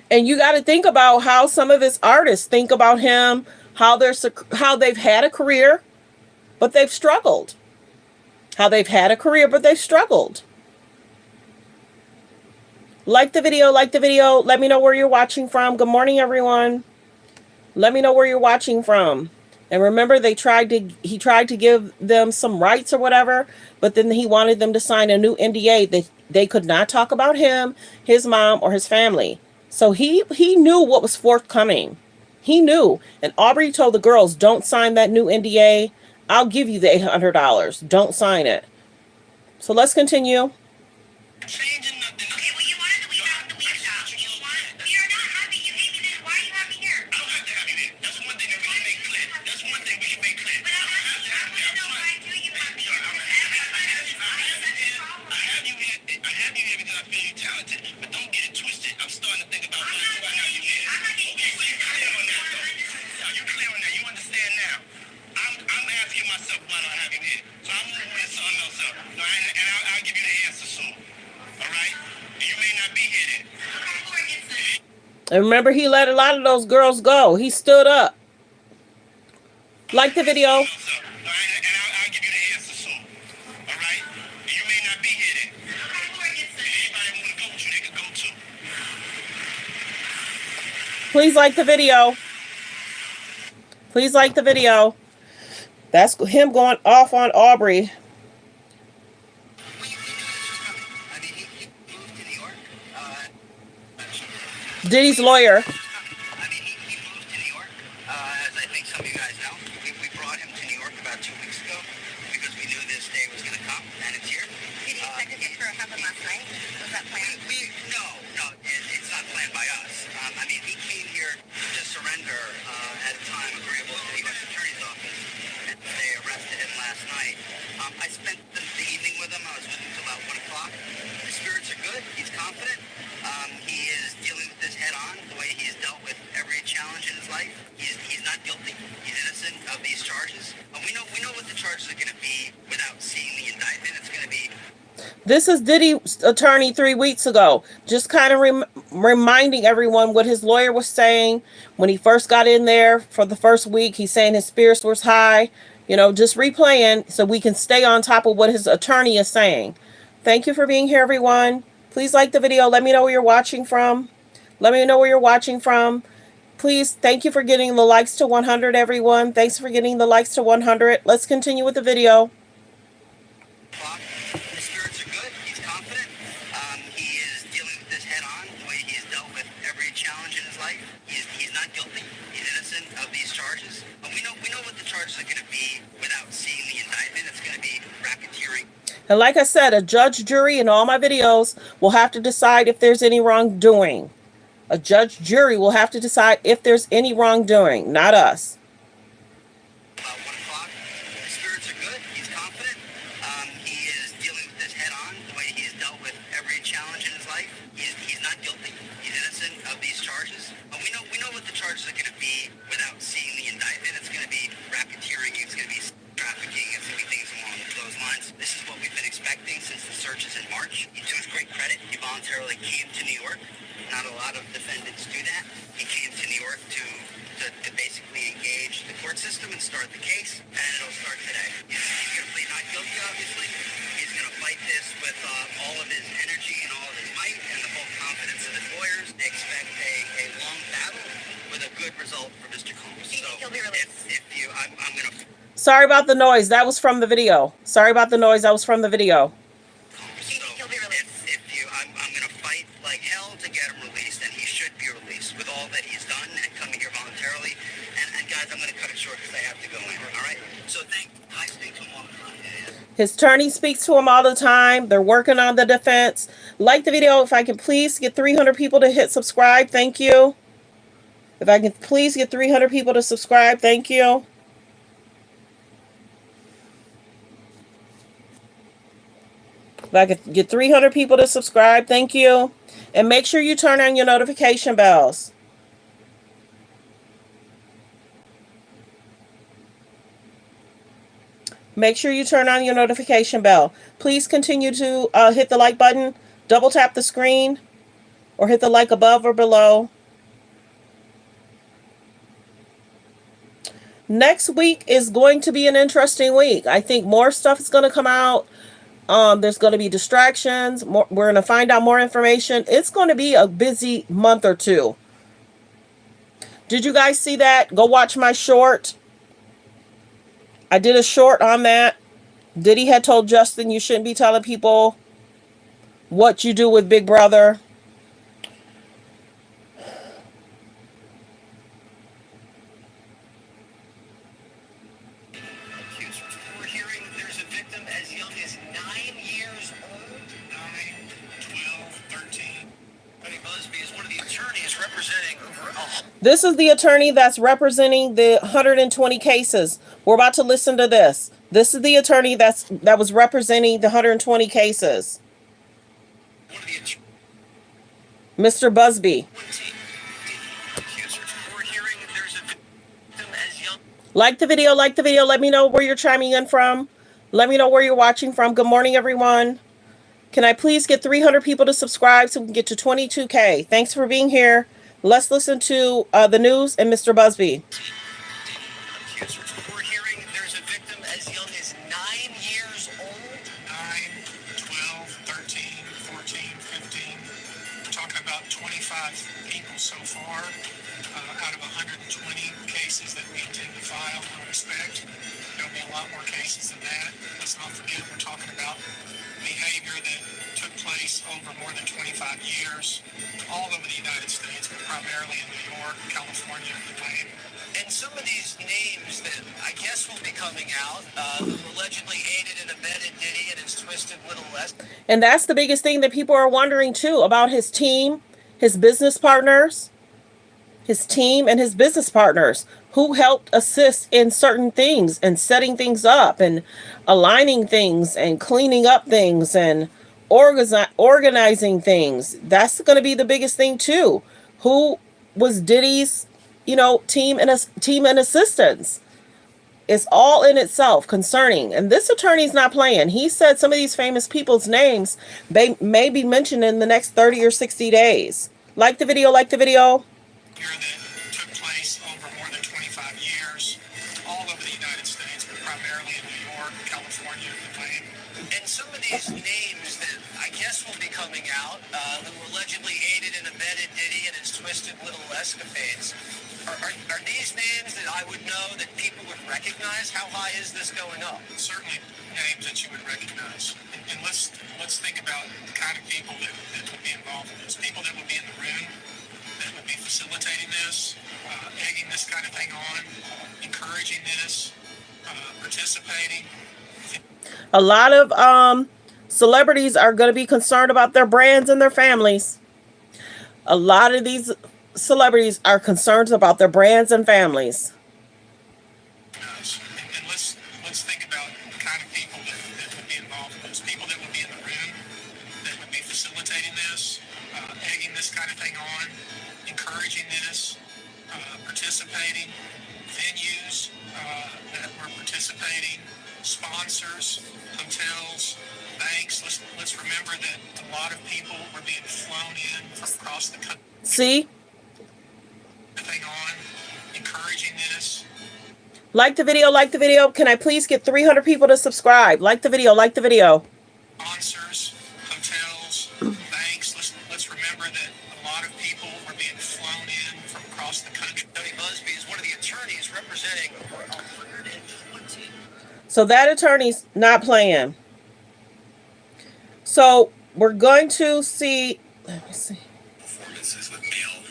And you got to think about how some of his artists think about him, how they've had a career, but they've struggled. How they've had a career, but they've struggled. Like the video, like the video. Let me know where you're watching from. Good morning, everyone. Let me know where you're watching from. And remember, he tried to give them some rights or whatever, but then he wanted them to sign a new NDA that they could not talk about him, his mom, or his family. So he knew what was forthcoming. He knew. And Aubrey told the girls, don't sign that new NDA. I'll give you the $800. Don't sign it. So let's continue. And remember, he let a lot of those girls go. He stood up. Like the video. Please like the video. Please like the video. That's him going off on Aubrey. Diddy's lawyer. I mean, he moved to New York, as I think some of you guys know. We brought him to New York about 2 weeks ago because we knew this day was going to come, and it's here. Did you expect it to happen last night? Was that planned? No, it's not planned by us. I mean, he came here to surrender at a time agreeable to the U.S. Attorney's Office, and they arrested him last night. I spent the evening with him. I was with him until about 1 o'clock. His spirits are good. He's confident. He is dealing with this head on, the way he's dealt with every challenge in his life. He's not guilty. He's innocent of these charges. We know what the charges are going to be without seeing the indictment. It's going to be. This is Diddy's attorney 3 weeks ago. Just kind of reminding everyone what his lawyer was saying when he first got in there for the first week. He's saying his spirits was high. You know, just replaying so we can stay on top of what his attorney is saying. Thank you for being here, everyone. Please like the video. Let me know where you're watching from. Let me know where you're watching from. Please, thank you for getting the likes to 100, everyone. Thanks for getting the likes to 100. Let's continue with the video. His spirits are good. He's confident. He is dealing with this head on, the way he's dealt with every challenge in his life. He's not guilty. He's innocent of these charges. We know what the charges are going to be without seeing the indictment. It's going to be racketeering. And like I said, a judge, jury in all my videos will have to decide if there's any wrongdoing. A judge, jury will have to decide if there's any wrongdoing, not us. start the case, and it'll start today. He's going to plead not guilty, obviously. He's going to fight this with all of his energy and all of his might and the full confidence of his lawyers. They expect a long battle with a good result for Mr. Combs. So He'll be released. if you, I'm going to... Sorry about the noise. That was from the video. Sorry about the noise. That was from the video. He'll be released. I'm going to fight like hell to get him released, and he should be released with all that he's done and coming here voluntarily. And guys, I'm going to cut it short because I have to go in. All right. So I speak to him all the time. His attorney speaks to him all the time. They're working on the defense. Like the video. If I can please get 300 people to hit subscribe. Thank you. If I can please get 300 people to subscribe. Thank you. If I could get 300 people to subscribe, thank you. And make sure you turn on your notification bells. Make sure you turn on your notification bell. Please continue to hit the like button, double tap the screen, or hit the like above or below. Next week is going to be an interesting week. I think more stuff is going to come out. There's going to be distractions. We're going to find out more information. It's going to be a busy month or two. Did you guys see that? Go watch my short. I did a short on that. Diddy had told Justin you shouldn't be telling people what you do with Big Brother. We're hearing there's a victim as young as 9 years old. 9, 12, 13. Tony Busby is one of the attorneys representing over This is the attorney that's representing the 120 cases. We're about to listen to this. This is the attorney that was representing the 120 cases. Mr. Busby. We're hearing there's a victim as young. Like the video, like the video. Let me know where you're chiming in from. Let me know where you're watching from. Good morning, everyone. Can I please get 300 people to subscribe so we can get to 22K? Thanks for being here. Let's listen to the news and Mr. Busby. We're hearing there's a victim as young as 9 years old. 9, 12, 13, 14, 15. We're talking about 25 people so far out of 120 cases that we intend to file. I expect there'll be a lot more cases than that. Let's not forget we're talking about behavior that took place over more than 25 years all over the United States, but primarily in New York, California, and Miami. And some of these names that I guess will be coming out who allegedly aided and abetted Diddy and his twisted little less. And that's the biggest thing that people are wondering too about his team, his business partners, his team and his business partners who helped assist in certain things and setting things up and aligning things and cleaning up things and organizing things. That's going to be the biggest thing too. Who was Diddy's, team and assistants? It's all in itself concerning. And this attorney's not playing. He said some of these famous people's names they may be mentioned in the next 30 or 60 days. Like the video, like the video. Here that took place over more than 25 years all over the United States, but primarily in New York, California, and Miami. And some of these names that I guess will be coming out who allegedly aided and abetted Diddy and his twisted little escapades. Are these names that I would know that people would recognize? How high is this going up? Certainly names that you would recognize. And let's think about the kind of people that would be involved in this. People that would be in the room, that would be facilitating this, egging this kind of thing on, encouraging this, participating. A lot of celebrities are going to be concerned about their brands and their families. A lot of these celebrities are concerned about their brands and families. And let's think about the kind of people that would be involved in this. People that would be in the room, that would be facilitating this, egging this kind of thing on, encouraging this, participating, venues that were participating, sponsors, hotels, banks. Let's remember that a lot of people were being flown in from across the country. See? Thing on, encouraging this. Like the video, like the video. Can I please get 300 people to subscribe? Like the video, like the video. Sponsors, hotels, banks. Let's remember that a lot of people are being flown in from across the country. Tony Busby is one of the attorneys representing. So that attorney's not playing. So we're going to see. Let me see. Performances with male,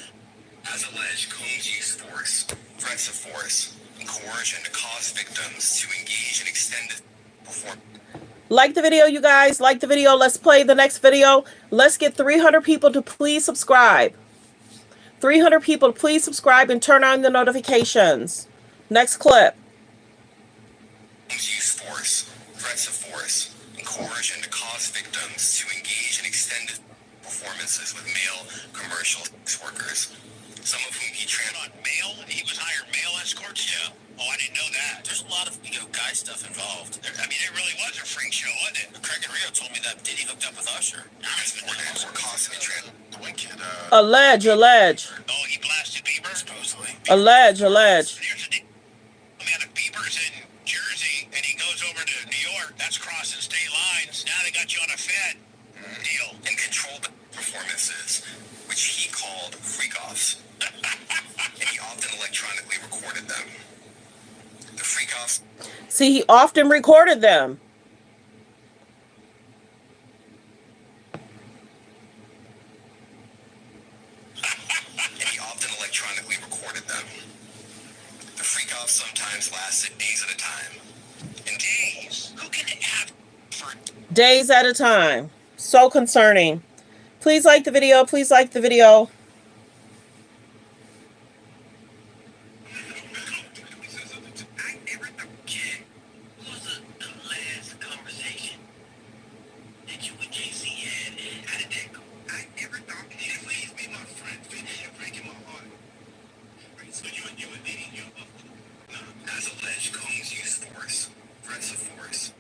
as alleged, Combs used force, threats of force, and coercion to cause victims to engage in extended performance. Like the video, you guys. Like the video. Let's play the next video. Let's get 300 people to please subscribe. 300 people, please subscribe and turn on the notifications. Next clip. Use force, threats of force, and coercion to cause victims to engage in extended performances with male commercial sex workers, some of whom he trained on. Male? He was hired male escorts? Yeah. Oh, I didn't know that. There's a lot of, guy stuff involved. I mean, it really was a freak show, wasn't it? Craig and Rio told me that Diddy hooked up with Usher. Were constantly trained. The one kid, Allege. oh, he blasted Bieber? Supposedly. Allege. Here's the deal. Man, if Bieber's in Jersey and he goes over to New York, that's crossing state lines. Now they got you on a Fed deal. And controlled performances, which he called freak-offs. And he often electronically recorded them. The freak-offs. See, he often recorded them. And he often electronically recorded them. The freak-offs sometimes lasted days at a time. In days. Who can it have for Days at a time. So concerning. Please like the video. Please like the video. I never kid. What was the last conversation that you and JC had? How did that go? I never thought Diddy please be my friend. You're breaking my heart. Right, so you and Diddy, no, as alleged, Combs used force, threats of force,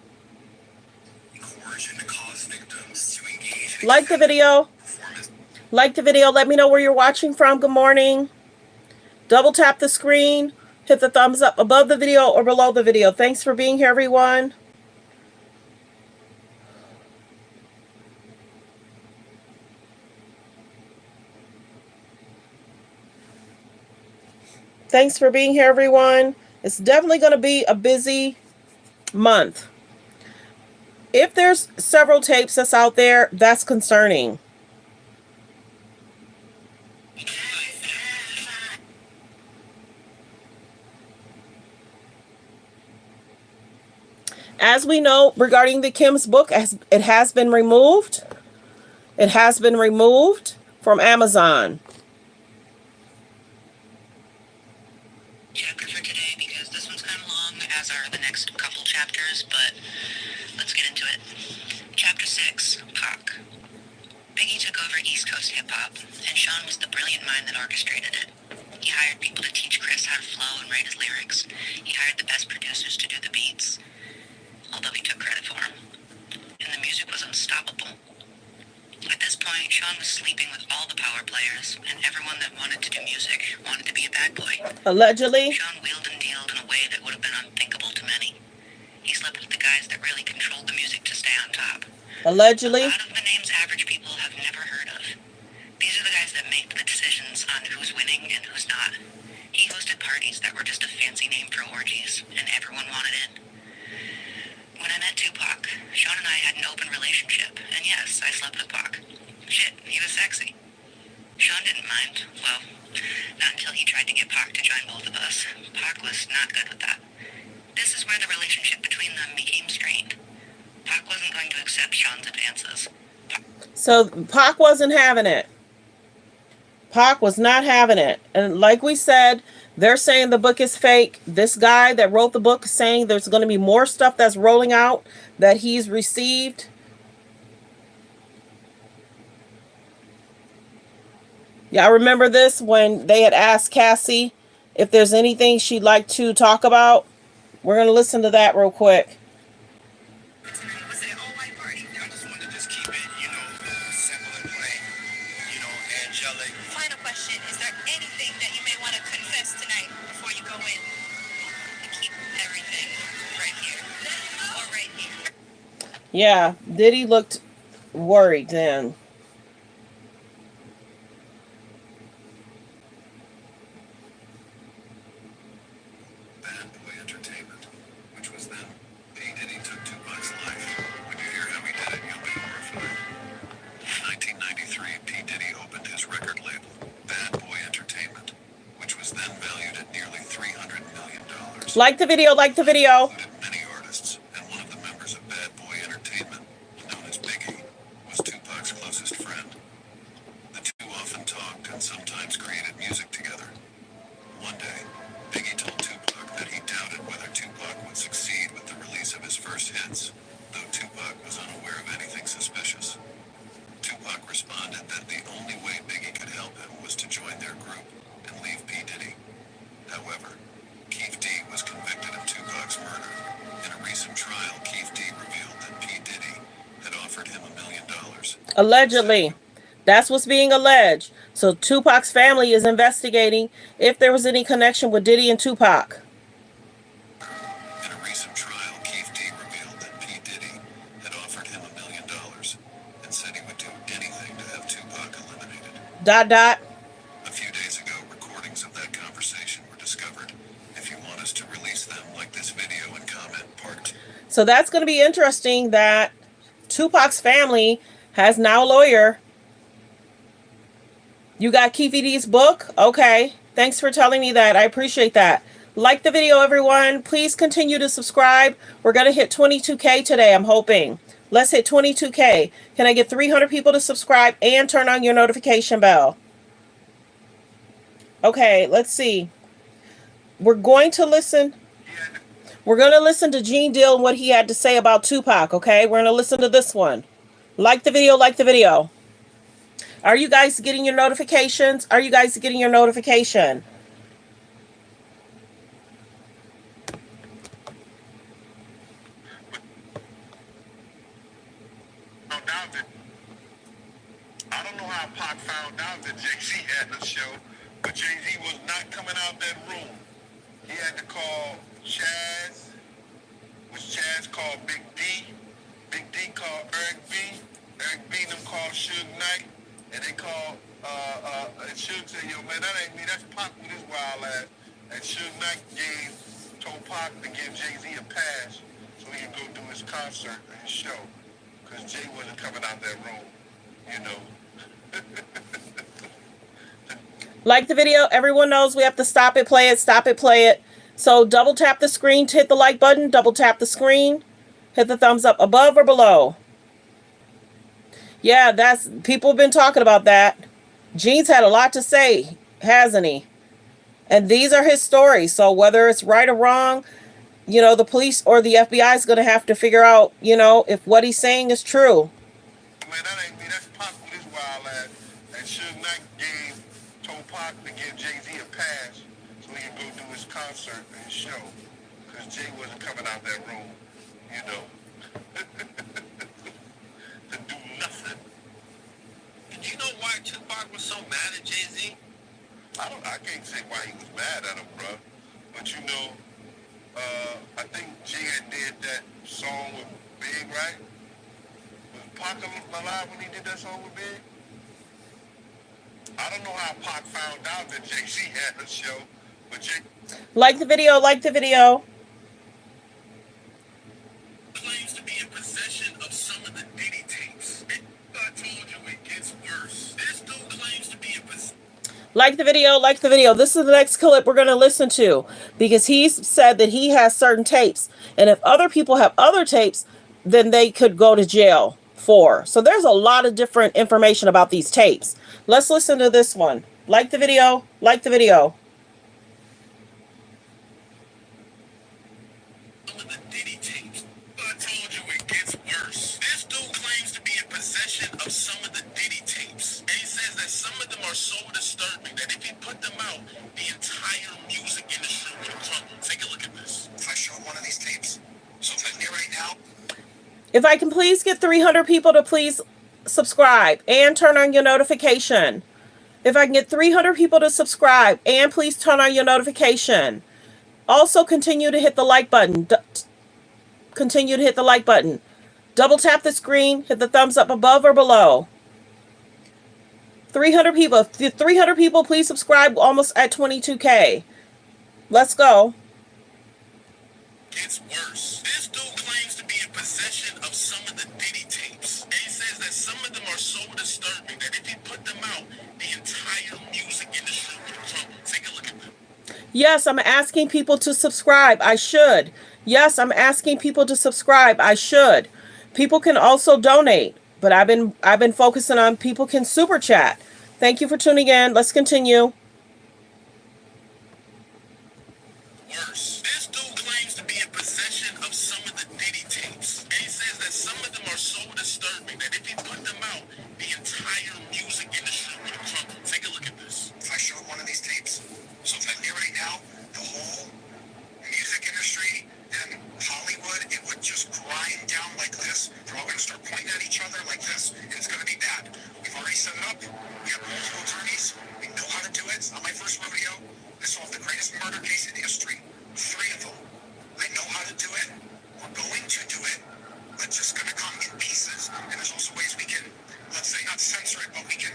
and coercion to cause victims to engage in Like the video. performance. Like the video. Let me know where you're watching from. Good morning. Double tap the screen. Hit the thumbs up above the video or below the video. Thanks for being here, everyone. Thanks for being here, everyone. It's definitely going to be a busy month. If there's several tapes that's out there, that's concerning. As we know, regarding the Kim's book, it has been removed. It has been removed from Amazon. Chapter for today, because this one's kind of long, as are the next couple chapters, but let's get into it. Chapter 6, Pac. Biggie took over East Coast hip-hop, and Sean was the brilliant mind that orchestrated it. He hired people to teach Chris how to flow and write his lyrics. He hired the best producers to do the beats, although he took credit for them. And the music was unstoppable. At this point, Sean was sleeping with all the power players, and everyone that wanted to do music wanted to be a bad boy. Allegedly. Sean wheeled and dealed in a way that would have been unthinkable to many. He slept with the guys that really controlled the music to stay on top. Allegedly. A lot of the names average people have never heard of. These are the guys that make the decisions on who's winning and who's not. He hosted parties that were just a fancy name for orgies, and everyone wanted in. When I met Tupac, Sean and I had an open relationship, and yes, I slept with Pac. Shit, he was sexy. Sean didn't mind. Well, not until he tried to get Pac to join both of us. Pac was not good with that. This is where the relationship between them became strained. Pac wasn't going to accept Sean's advances. So Pac wasn't having it. Pac was not having it. And like we said, they're saying the book is fake. This guy that wrote the book is saying there's going to be more stuff that's rolling out that he's received. Y'all remember this when they had asked Cassie if there's anything she'd like to talk about? We're going to listen to that real quick. Was it an all-white party? I just wanted to just keep it, simple and plain, angelic. Final question. Is there anything that you may want to confess tonight before you go in? To keep Yeah, Diddy looked worried then. Bad Boy Entertainment, which was then P. Diddy took Tupac's life. When you hear how he did it, you'll be horrified. In 1993, P. Diddy opened his record label, Bad Boy Entertainment, which was then valued at nearly $300 million. Like the video, like the video. Included many artists, and one of the members of Bad Boy Entertainment, known as Biggie, was Tupac's closest friend. The two often talked and sometimes created music together. One day, Biggie told Tupac that he doubted whether Tupac would succeed with the release of his first hits, though Tupac was unaware of anything suspicious. Tupac responded that the only way Biggie could help him was to join their group and leave P. Diddy. However, Keith D was convicted of Tupac's murder. In a recent trial, Keith D revealed that P. Diddy had offered him $1 million. Allegedly. That's what's being alleged. So Tupac's family is investigating if there was any connection with Diddy and Tupac. In a recent trial, Keith D revealed that P. Diddy had offered him $1 million and said he would do anything to have Tupac eliminated. A few days ago, recordings of that conversation were discovered. If you want us to release them, like this video and comment part. So that's going to be interesting that Tupac's family has now a lawyer. You got Keith D's book? Okay. Thanks for telling me that. I appreciate that. Like the video, everyone. Please continue to subscribe. We're going to hit 22K today, I'm hoping. Let's hit 22K. Can I get 300 people to subscribe and turn on your notification bell? Okay, let's see. We're going to listen to Gene Deal and what he had to say about Tupac, okay? We're going to listen to this one. Like the video, like the video. Are you guys getting your notifications? Are you guys getting your notification? I don't know how Pac found out that Jay-Z had a show, but Jay-Z was not coming out that room. He had to call Chaz, which Chaz called Big D. Big D called Eric B. Eric B. them called Suge Knight. And they called, and Suge said, yo, man, that ain't me. That's Pac with his wild ass. And Suge Knight told Pac to give Jay-Z a pass so he could go do his concert and his show. Because Jay wasn't coming out that room, you know. Like the video, everyone knows we have to stop it, play it, stop it, play it. So double tap the screen to hit the like button, double tap the screen, hit the thumbs up above or below. Yeah, people have been talking about that. Gene's had a lot to say, hasn't he? And these are his stories. So whether it's right or wrong, you know, the police or the FBI is going to have to figure out, you know, if what he's saying is true. Man, that ain't me. That's Pac with his wild ass. And Suge Knight told Pac to give Jay-Z a pass so he could go do his concert and his show. Because Jay wasn't coming out that room, you know. To do nothing. Do you know why Tupac was so mad at Jay-Z? I can't say why he was mad at him, bro. But you know, I think Jay had did that song with Big, right? Was Pac alive when he did that song with Big? I don't know how Pac found out that Jay-Z had a show, but Jay... Like the video, like the video. Claims to be in possession of some of the Diddy tapes. I told you it gets worse. This dude claims to be in possession. Like the video, like the video. This is the next clip we're going to listen to because he's said that he has certain tapes. And if other people have other tapes, then they could go to jail for. So there's a lot of different information about these tapes. Let's listen to this one. Like the video, like the video. Some of the Diddy tapes. I told you it gets worse. This dude claims to be in possession of some of the Diddy tapes. And he says that some of them are so disturbing that if he put them out, the entire music industry would crumble. Take a look at this. If I show one of these tapes, sometime here right now. If I can please get 300 people to please subscribe and turn on your notification. If I can get 300 people to subscribe and please turn on your notification. Also continue to hit the like button. Continue to hit the like button. Double tap the screen, hit the thumbs up above or below. 300 people. 300 people, please subscribe. Almost at 22K. Let's go. It's worse. This dude claims to be in possession of some of the Diddy tapes. And he says that some of them are so disturbing that if he put them out, the entire music industry would crumble. Take a look at them. Yes, I'm asking people to subscribe. I should. Yes, I'm asking people to subscribe. I should. People can also donate, but I've been focusing on people can super chat. Thank you for tuning in. Let's continue. Worse. This dude claims to be in possession of some of the Diddy tapes. And he says that some of them are so disturbing that if he put them out, the entire music industry would crumble. Take a look at this. If I showed one of these tapes, so if I'm here right now, the whole music industry and Hollywood, it would just grind down like this. They're all going to start pointing at each other like this, and it's going to be bad. We've already set it up. We have multiple attorneys. We know how to do it. It's not my first rodeo. I solved the greatest murder case in history. 3 of them. I know how to do it. We're going to do it. But just going to come in pieces. And there's also ways we can, let's say, not censor it, but we can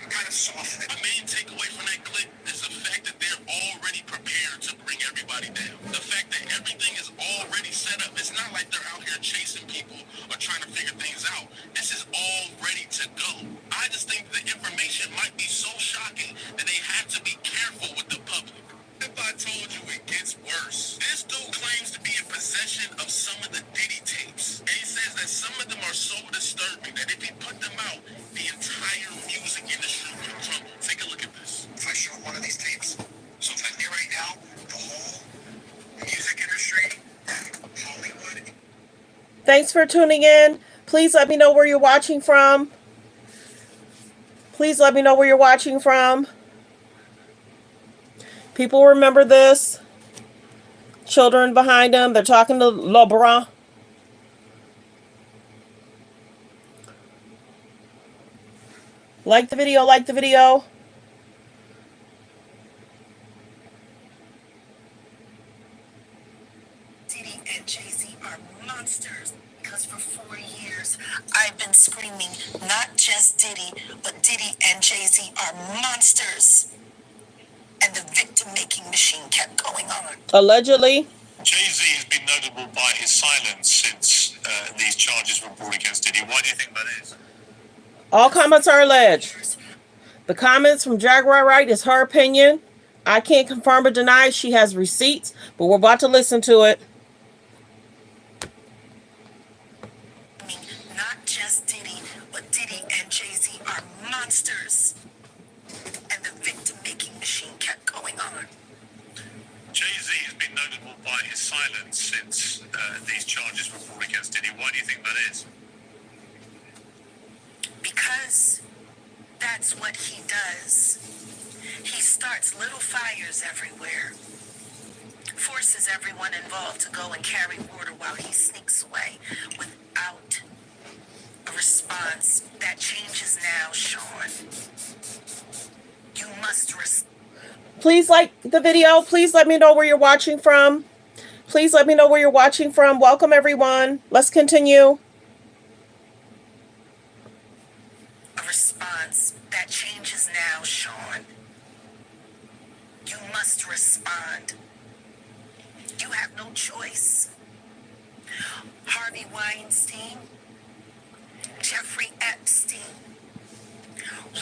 kind of soften it. The main takeaway from that clip is the fact that they're already prepared to bring everybody down. The fact that everything is already set up. It's not like they're out here chasing people or trying to figure things out. This is all ready to go. I just think the information might be so shocking that they have to be careful with the public. If I told you it gets worse. This dude claims to be in possession of some of the Diddy tapes. And he says that some of them are so disturbing that if he put them out, the entire music industry would crumble. Take a look at this. If I showed one of these tapes, so if I'm here right now, the whole music industry and Hollywood. Thanks for tuning in. Please let me know where you're watching from. Please let me know where you're watching from. People remember this. Children behind them. They're talking to LeBron. Like the video. Like the video. Diddy and Jay-Z are monsters because for 4 years I've been screaming not just Diddy, but Diddy and Jay-Z are monsters. And the victim-making machine kept going on. Allegedly. Jay-Z has been notable by his silence since these charges were brought against Diddy. Why do you think that is? All comments are alleged. The comments from Jaguar Wright is her opinion. I can't confirm or deny. She has receipts, but we're about to listen to it. Not just Diddy, but Diddy and Jay-Z are monsters. And the victim-making machine kept going on. Jay-Z has been notable by his silence since these charges were brought against Diddy. Why do you think that is? Because that's what he does. He starts little fires everywhere. Forces everyone involved to go and carry water while he sneaks away without a response. That changes now, Sean. You must Please like the video. Please let me know where you're watching from. Please let me know where you're watching from. Welcome, everyone. Let's continue. a response. That changes now, Sean. You must respond. You have no choice. Harvey Weinstein, Jeffrey Epstein,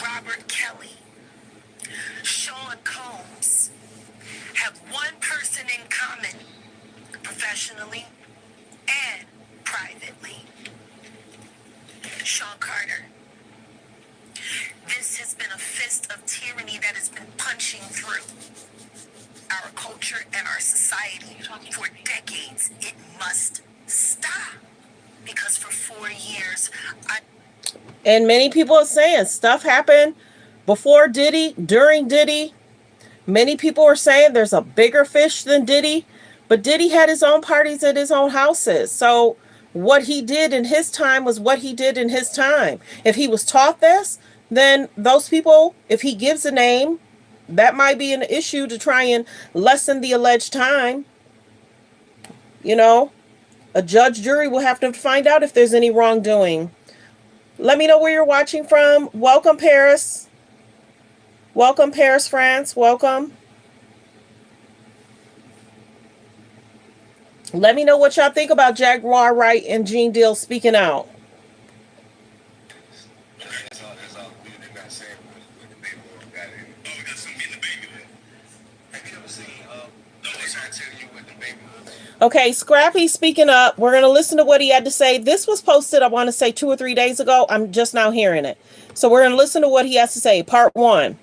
Robert Kelly, Sean Combs have one person in common, professionally and privately. Sean Carter. This has been a fist of tyranny that has been punching through our culture and our society for decades. It must stop. Because for 4 years, and many people are saying stuff happened before Diddy, during Diddy. Many people are saying there's a bigger fish than Diddy, but Diddy had his own parties at his own houses. So what he did in his time was what he did in his time. If he was taught this, then those people, if he gives a name, that might be an issue to try and lessen the alleged time. You know, A judge, jury will have to find out if there's any wrongdoing. Let me know where you're watching from. Welcome, Paris. Welcome, Paris, France. Welcome. Let me know what y'all think about Jaguar Wright and Gene Deal speaking out. Okay, Scrappy speaking up. We're going to listen to what he had to say. This was posted, I want to say 2 or 3 days ago. I'm just now hearing it. So we're going to listen to what he has to say. Part 1.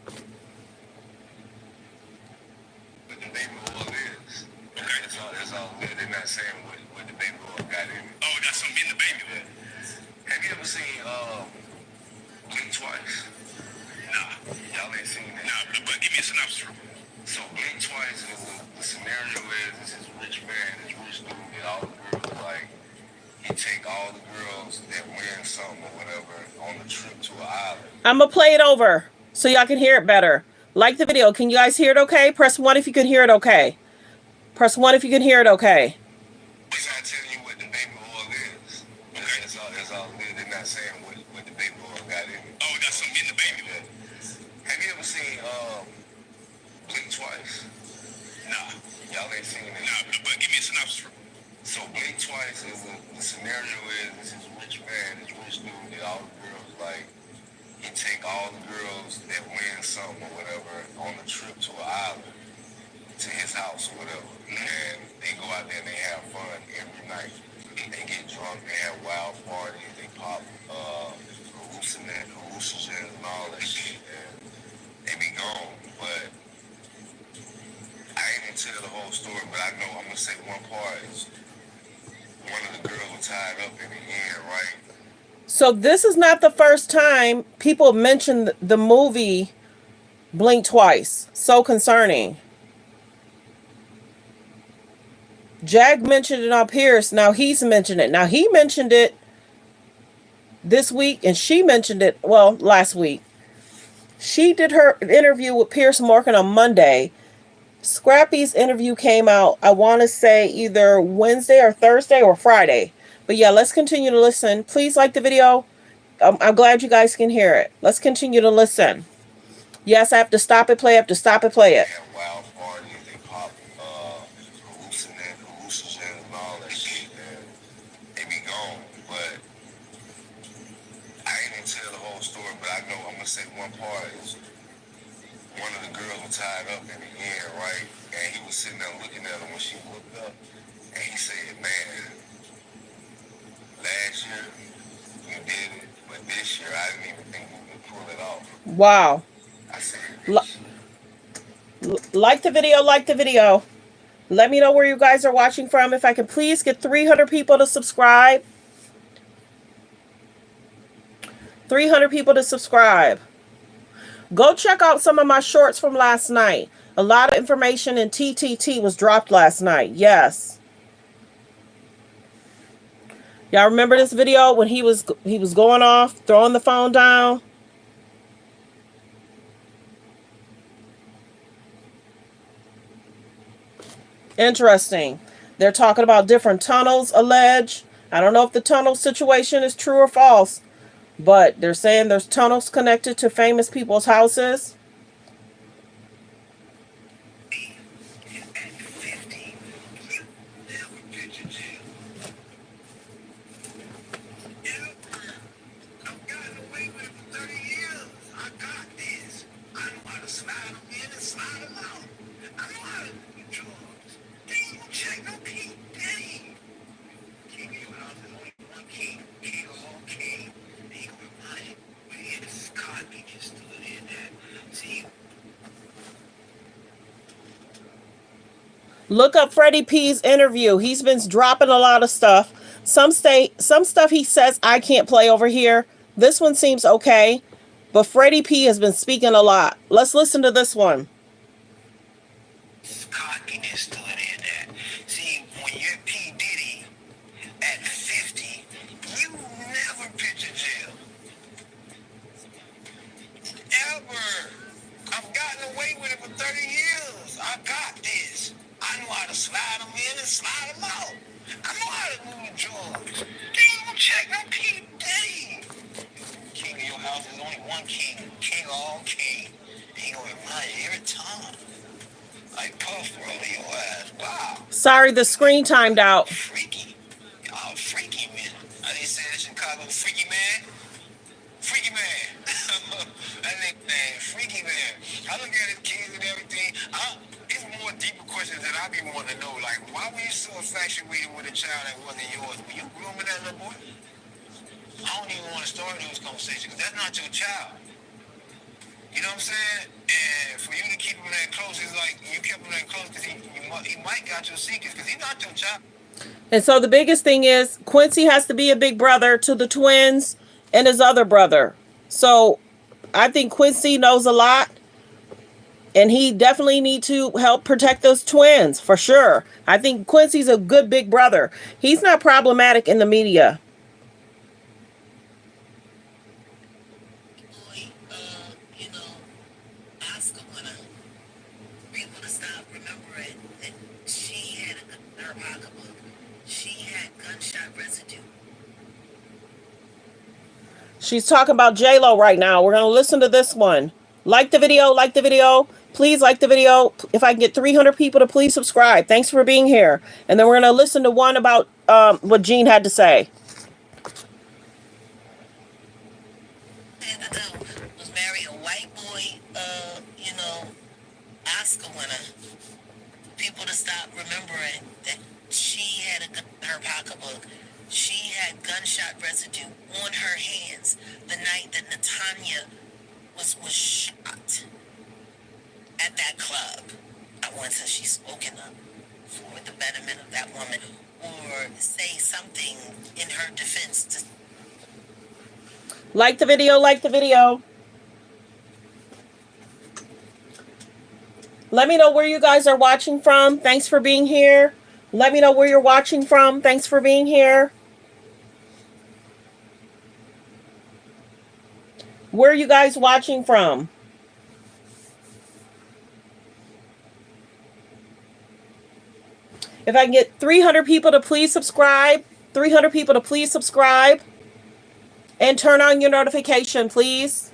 So Blink Twice is the scenario is this is rich man, this rich dude get all the girls like he take all the girls that win something or whatever on the trip to an island. I'm going to play it over so y'all can hear it better. Like the video. Can you guys hear it okay? Press 1 if you can hear it okay. Press 1 if you can hear it okay. It's not telling you what the baby oil is. Okay. It's all good. They're not saying what the baby oil got in it. Oh, it got something in the baby oil. Have you ever seen Blink Twice? Nah. Y'all ain't seen it. Nah, but give me a synopsis. So Blink Twice is the scenario is this is rich man, this rich dude get all the girls like he take all the girls that win something or whatever on the trip to an island to his house or whatever. And they go out there and they have fun every night. They get drunk, they have wild parties, they pop hallucinogens and all that shit, and they be gone. But I ain't gonna tell the whole story, but I know I'm gonna say one part is one of the girls was tied up in the end, right? So this is not the first time people mentioned the movie Blink Twice. So concerning. Jag mentioned it on Pierce. Now he's mentioned it. Now he mentioned it this week and she mentioned it, well, last week. She did her interview with Pierce Morgan on Monday. Scrappy's interview came out, I want to say either Wednesday or Thursday or Friday. But yeah, let's continue to listen. Please like the video. I'm glad you guys can hear it. Let's continue to listen. Yes, I have to stop it, play. I have to stop it, play it. They have wild parties, they pop hallucinogens and all that shit, and they be gone. But I ain't gonna tell the whole story, but I know I'm gonna say one part is one of the girls was tied up in the end, right? And he was sitting there looking at her when she looked up, and he said, man, last year you did it, but this year I didn't even think you could pull it off. Wow. I said, like the video, like the video. Let me know where you guys are watching from. If I can please get 300 people to subscribe. 300 people to subscribe. Go check out some of my shorts from last night. A lot of information in ta3e was dropped last night. Yes. Y'all remember this video when he was going off, throwing the phone down? Interesting. They're talking about different tunnels, alleged. I don't know if the tunnel situation is true or false, but they're saying there's tunnels connected to famous people's houses. Look up Freddie P's interview. He's been dropping a lot of stuff. Some stuff he says I can't play over here. This one seems okay, but Freddie P has been speaking a lot. Let's listen to this one. cockiness stood in that. See, when you're P. Diddy at 50, you never picture jail. Ever. I've gotten away with it for 30 years. I got this. I know how to slide them in and slide them out. I know how to move drugs. They don't check no P. Diddy. King of your house, there's only one king. King of all king. He gonna remind you every time. Like Puff rolling your ass. Wow. Sorry, the screen timed out. Freaky. Y'all freaky, man. I didn't say in Chicago, freaky man. Freaky man. That nickname, freaky man. I look at his kids and everything. It's more deeper questions that I be wanting to know. Like, why were you so infatuated with a child that wasn't yours? Were you grooming that little boy? I don't even want to start those conversations because that's not your child. You know what I'm saying? And for you to keep him that close, it's like you kept him that close because he might got your secrets because he's not your child. And so the biggest thing is Quincy has to be a big brother to the twins and his other brother. So I think Quincy knows a lot. And he definitely needs to help protect those twins, for sure. I think Quincy's a good big brother. He's not problematic in the media. You know, Oscar winner. People to stop remembering that she had her pocketbook. She had gunshot residue. She's talking about J-Lo right now. We're going to listen to this one. Like the video, like the video. Please like the video. If I can get 300 people to please subscribe. Thanks for being here. And then we're going to listen to one about what Gene had to say. Was marry a white boy, Oscar winner. People to stop remembering that she had her pocketbook. She had gunshot residue on her hands the night that Natanya was shot at that club. I want to she's spoken up for the betterment of that woman or say something in her defense. Like the video, like the video. Let me know where you guys are watching from. Thanks for being here. Let me know where you're watching from. Thanks for being here. Where are you guys watching from? If I can get 300 people to please subscribe. 300 people to please subscribe. And turn on your notification, please.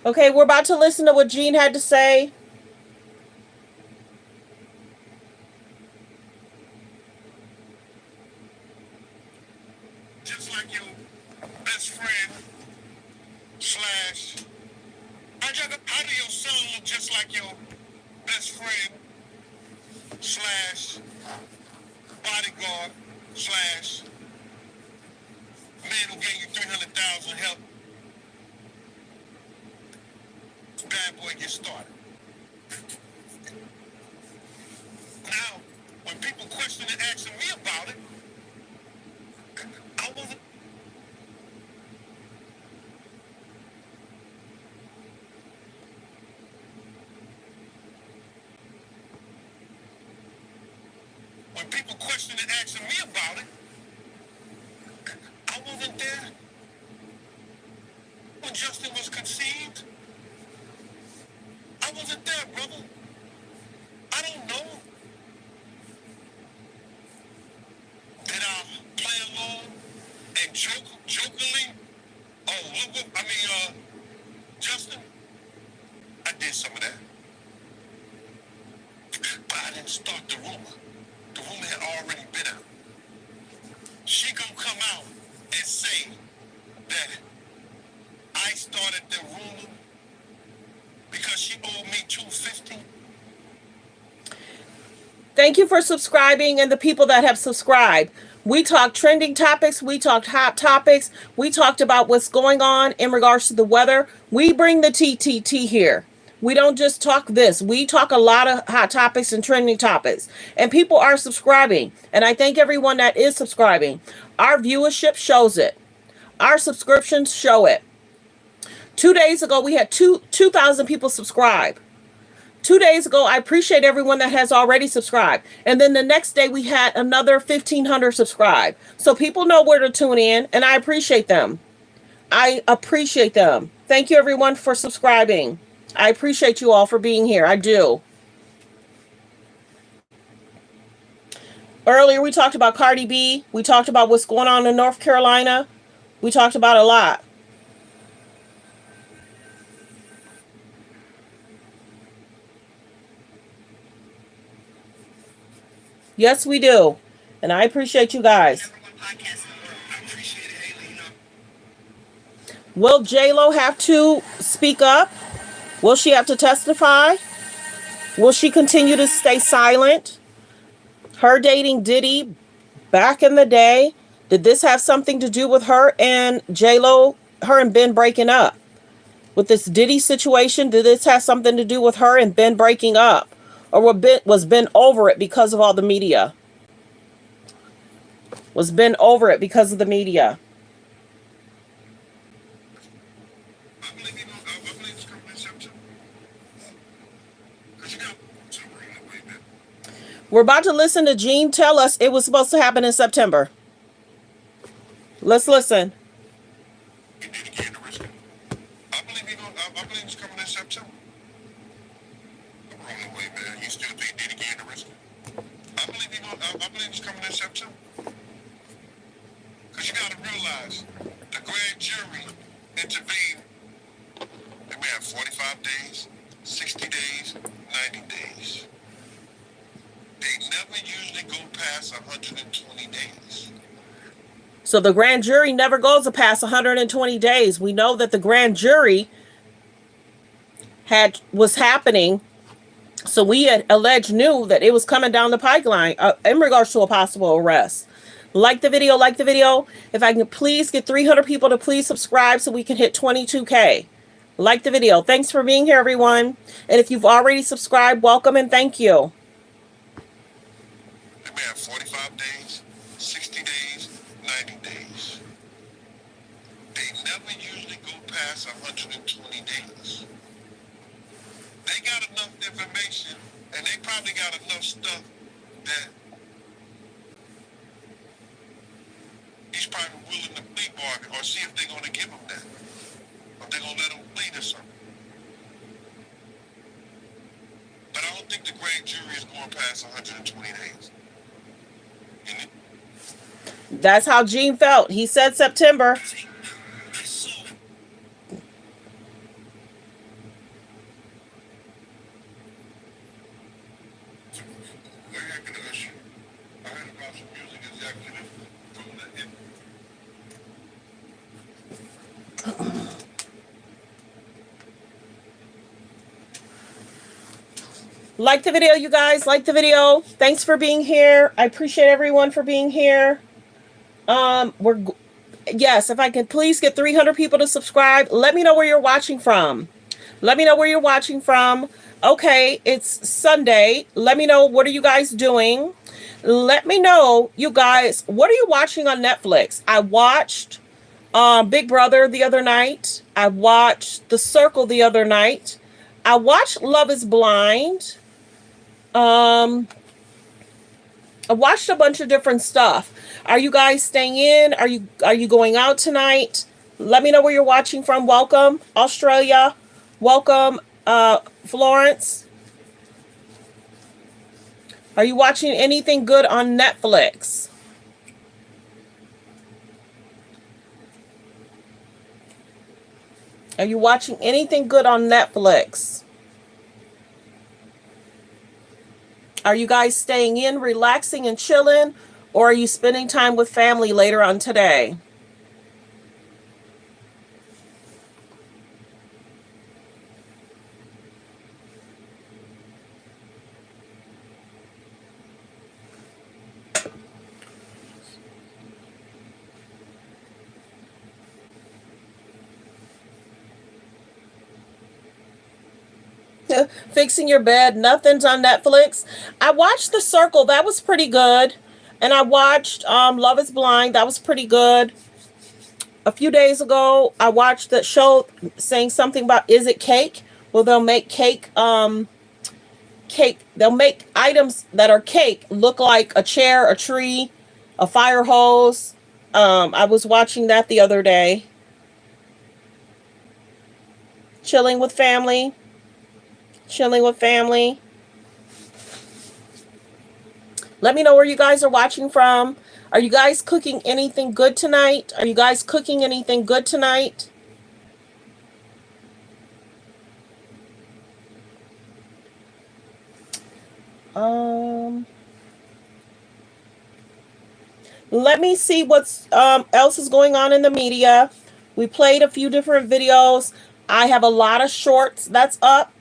Okay, we're about to listen to what Gene had to say. Just like your best friend slash, how do your son look just like your best friend slash bodyguard slash man who gave you 300,000 help bad boy get started. Now, when people question and asking me about it, I wasn't. When people question and asking me about it, I wasn't there when Justin was conceived. I wasn't there, brother. I don't know. Did I play along and jokingly? Oh, look, Justin, I did some of that. But I didn't start the rumor. The rumor had already been out. She gonna come out and say that I started the rumor because she owed me $250. Thank you for subscribing and the people that have subscribed. We talked trending topics. We talked hot topics. We talked about what's going on in regards to the weather. We bring the TTT here. We don't just talk this. We talk a lot of hot topics and trending topics. And people are subscribing. And I thank everyone that is subscribing. Our viewership shows it. Our subscriptions show it. 2 days ago, we had 2,000 people subscribe. 2 days ago, I appreciate everyone that has already subscribed. And then the next day, we had another 1,500 subscribe. So people know where to tune in, and I appreciate them. I appreciate them. Thank you, everyone, for subscribing. I appreciate you all for being here. I do. Earlier, we talked about Cardi B. We talked about what's going on in North Carolina. We talked about a lot. Yes, we do. And I appreciate you guys. Will J-Lo have to speak up? Will she have to testify? Will she continue to stay silent? Her dating Diddy back in the day, did this have something to do with her and J-Lo, her and Ben breaking up? With this Diddy situation, did this have something to do with her and Ben breaking up? Or was Ben over it because of all the media? Was Ben over it because of the media? We're about to listen to Gene tell us it was supposed to happen in September. Let's listen. I believe it's coming in September. I'm wrong the way, man. You still think Diddy getting arrested? I believe it's coming in September. Because you got to realize the grand jury intervened. They may have 45 days, 60 days, 90 days. They never usually go past 120 days. So the grand jury never goes past 120 days. We know that the grand jury was happening. So we had knew that it was coming down the pipeline in regards to a possible arrest. Like the video, like the video. If I can please get 300 people to please subscribe so we can hit 22K. Like the video. Thanks for being here, everyone. And if you've already subscribed, welcome and thank you. They may have 45 days, 60 days, 90 days. They never usually go past 120 days. They got enough information, and they probably got enough stuff that he's probably willing to plea bargain or see if they're going to give him that. Or if they're going to let him plead or something. But I don't think the grand jury is going past 120 days. That's how Gene felt. He said September. Like the video, you guys. Like the video. Thanks for being here. I appreciate everyone for being here. Yes, if I can please get 300 people to subscribe. Let me know where you're watching from. Let me know where you're watching from. Okay, it's Sunday. Let me know, what are you guys doing? Let me know, you guys, what are you watching on Netflix? I watched Big Brother the other night. I watched The Circle the other night. I watched Love is Blind. I watched a bunch of different stuff. Are you guys staying in? Are you going out tonight? Let me know where you're watching from. Welcome, Australia. Welcome, Florence. Are you watching anything good on Netflix? Are you watching anything good on Netflix? Are you guys staying in, relaxing and chilling? Or are you spending time with family later on today? Fixing Your Bed. Nothing's on Netflix. I watched The Circle. That was pretty good. And I watched Love is Blind. That was pretty good. A few days ago, I watched that show saying something about Is It Cake? Well, they'll make cake. They'll make items that are cake look like a chair, a tree, a fire hose. I was watching that the other day. Chilling with family. Chilling with family. Let me know where you guys are watching from. Are you guys cooking anything good tonight? Are you guys cooking anything good tonight? Let me see what's else is going on in the media. We played a few different videos. I have a lot of shorts that's up.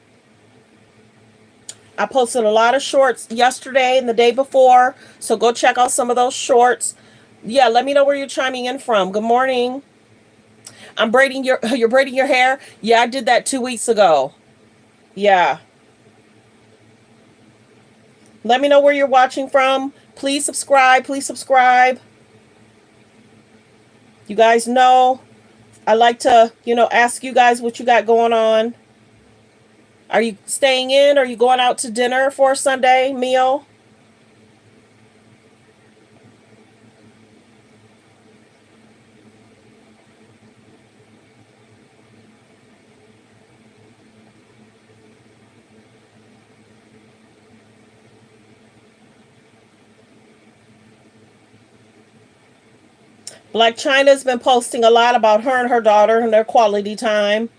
I posted a lot of shorts yesterday and the day before, so go check out some of those shorts. Yeah, let me know where you're chiming in from. Good morning. I'm braiding you're braiding your hair? Yeah, I did that 2 weeks ago. Yeah. Let me know where you're watching from. Please subscribe. Please subscribe. You guys know I like to, ask you guys what you got going on. Are you staying in? Are you going out to dinner for a Sunday meal? Black China's been posting a lot about her and her daughter and their quality time,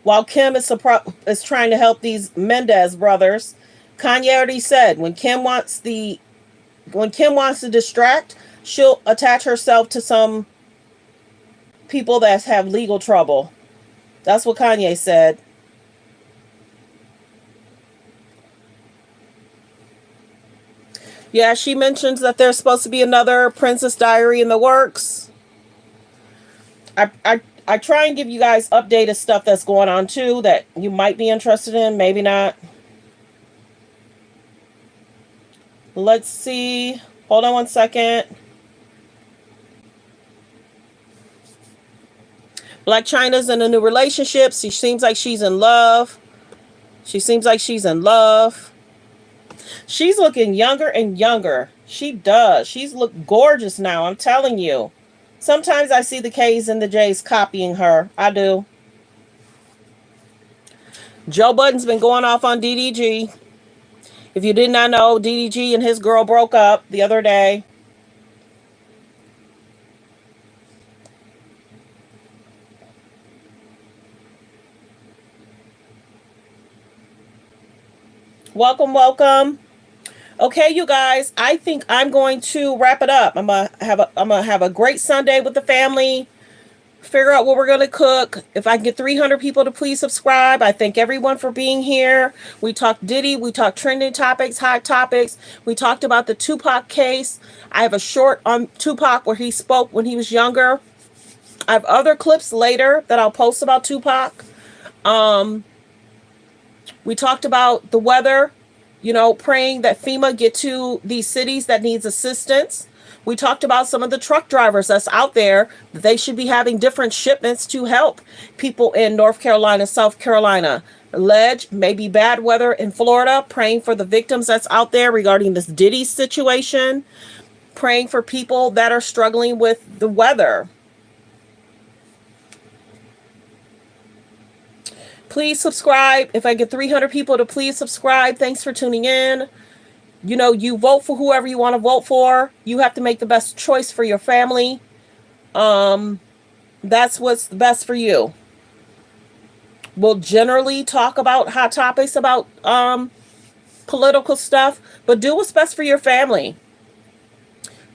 while Kim is trying to help these Mendez brothers. Kanye already said when Kim wants to distract, she'll attach herself to some people that have legal trouble. That's what Kanye said. Yeah, she mentions that there's supposed to be another Princess Diary in the works. I try and give you guys updated stuff that's going on too that you might be interested in, maybe not. Let's see. Hold on one second. Black China's in a new relationship. She seems like she's in love. She's looking younger and younger. She does. She's looked gorgeous now, I'm telling you. Sometimes I see the K's and the J's copying her. I do. Joe Budden's been going off on DDG. If you did not know, DDG and his girl broke up the other day. Welcome, welcome. Okay, you guys, I think I'm going to wrap it up. I'm gonna have a great Sunday with the family. Figure out what we're gonna cook. If I can get 300 people to please subscribe, I thank everyone for being here. We talked Diddy, we talked trending topics, hot topics. We talked about the Tupac case. I have a short on Tupac where he spoke when he was younger. I have other clips later that I'll post about Tupac. We talked about the weather. Praying that FEMA get to these cities that needs assistance. We talked about some of the truck drivers that's out there, that they should be having different shipments to help people in North Carolina, South Carolina. Alleged maybe bad weather in Florida, praying for the victims that's out there regarding this Diddy situation, praying for people that are struggling with the weather. Please subscribe. If I get 300 people to please subscribe, thanks for tuning in. You vote for whoever you want to vote for. You have to make the best choice for your family. That's what's the best for you. We'll generally talk about hot topics about political stuff, but do what's best for your family.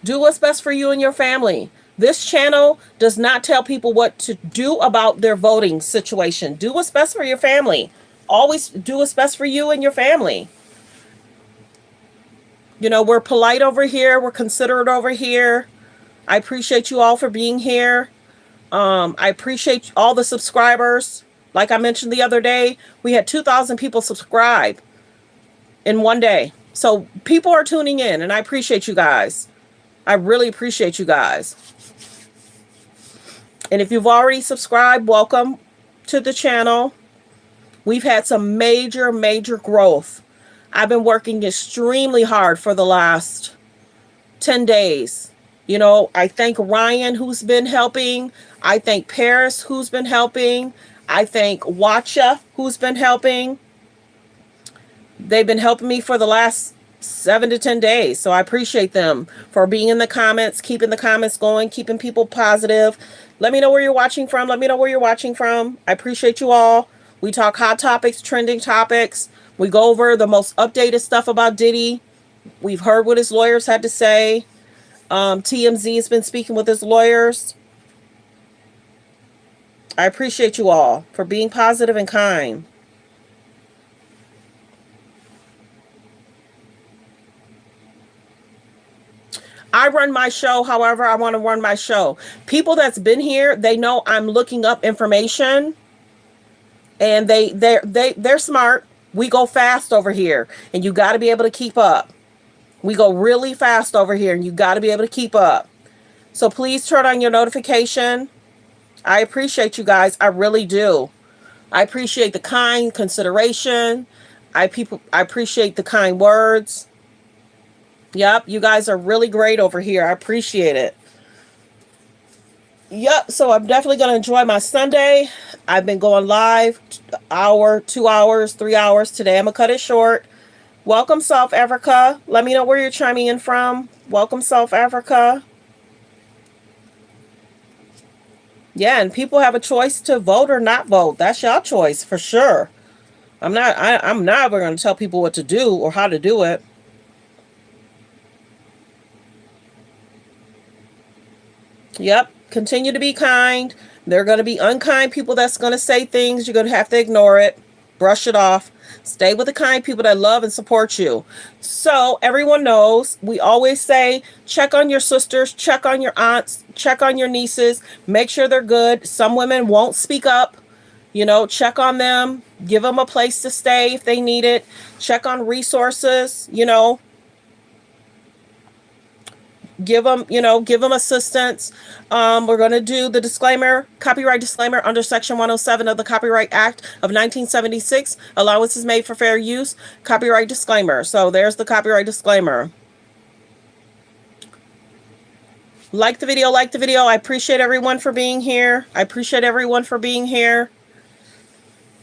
Do what's best for you and your family. This channel does not tell people what to do about their voting situation. Do what's best for your family. Always do what's best for you and your family. We're polite over here. We're considerate over here. I appreciate you all for being here. I appreciate all the subscribers. Like I mentioned the other day, we had 2,000 people subscribe in one day. So people are tuning in, and I appreciate you guys. I really appreciate you guys. And if you've already subscribed, welcome to the channel. We've had some major, major growth. I've been working extremely hard for the last 10 days. You know, I thank Ryan, who's been helping. I thank Paris, who's been helping. I thank Watcha, who's been helping. They've been helping me for the last 7 to 10 days. So I appreciate them for being in the comments, keeping the comments going, keeping people positive. Let me know where you're watching from. Let me know where you're watching from. I appreciate you all. We talk hot topics, trending topics. We go over the most updated stuff about Diddy. We've heard what his lawyers had to say. TMZ has been speaking with his lawyers. I appreciate you all for being positive and kind. I run my show however I want to run my show. People that's been here, they know I'm looking up information, and they're smart. We go fast over here, and you got to be able to keep up. We go really fast over here, and you got to be able to keep up. So please turn on your notification. I appreciate you guys. I really do. I appreciate the kind consideration. I appreciate the kind words. Yep, you guys are really great over here. I appreciate it. Yep, so I'm definitely going to enjoy my Sunday. I've been going live hour, 2 hours, 3 hours. Today I'm going to cut it short. Welcome, South Africa. Let me know where you're chiming in from. Welcome, South Africa. Yeah, and people have a choice to vote or not vote. That's your choice for sure. I'm never going to tell people what to do or how to do it. Yep. Continue to be kind. There are going to be unkind people that's going to say things. You're going to have to ignore it. Brush it off. Stay with the kind people that love and support you. So everyone knows, we always say, check on your sisters, check on your aunts, check on your nieces, make sure they're good. Some women won't speak up. You know, check on them. Give them a place to stay if they need it. Check on resources, you know. Give them assistance. We're going to do the disclaimer, copyright disclaimer under Section 107 of the Copyright Act of 1976. Allowance is made for fair use. Copyright disclaimer. So there's the copyright disclaimer. Like the video, like the video. I appreciate everyone for being here. I appreciate everyone for being here.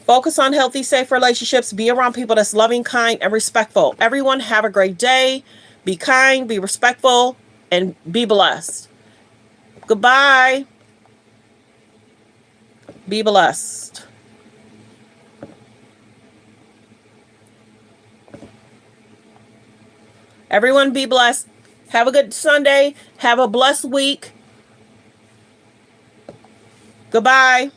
Focus on healthy, safe relationships. Be around people that's loving, kind, and respectful. Everyone have a great day. Be kind, be respectful, and be blessed. Goodbye. Be blessed. Everyone be blessed. Have a good Sunday. Have a blessed week. Goodbye.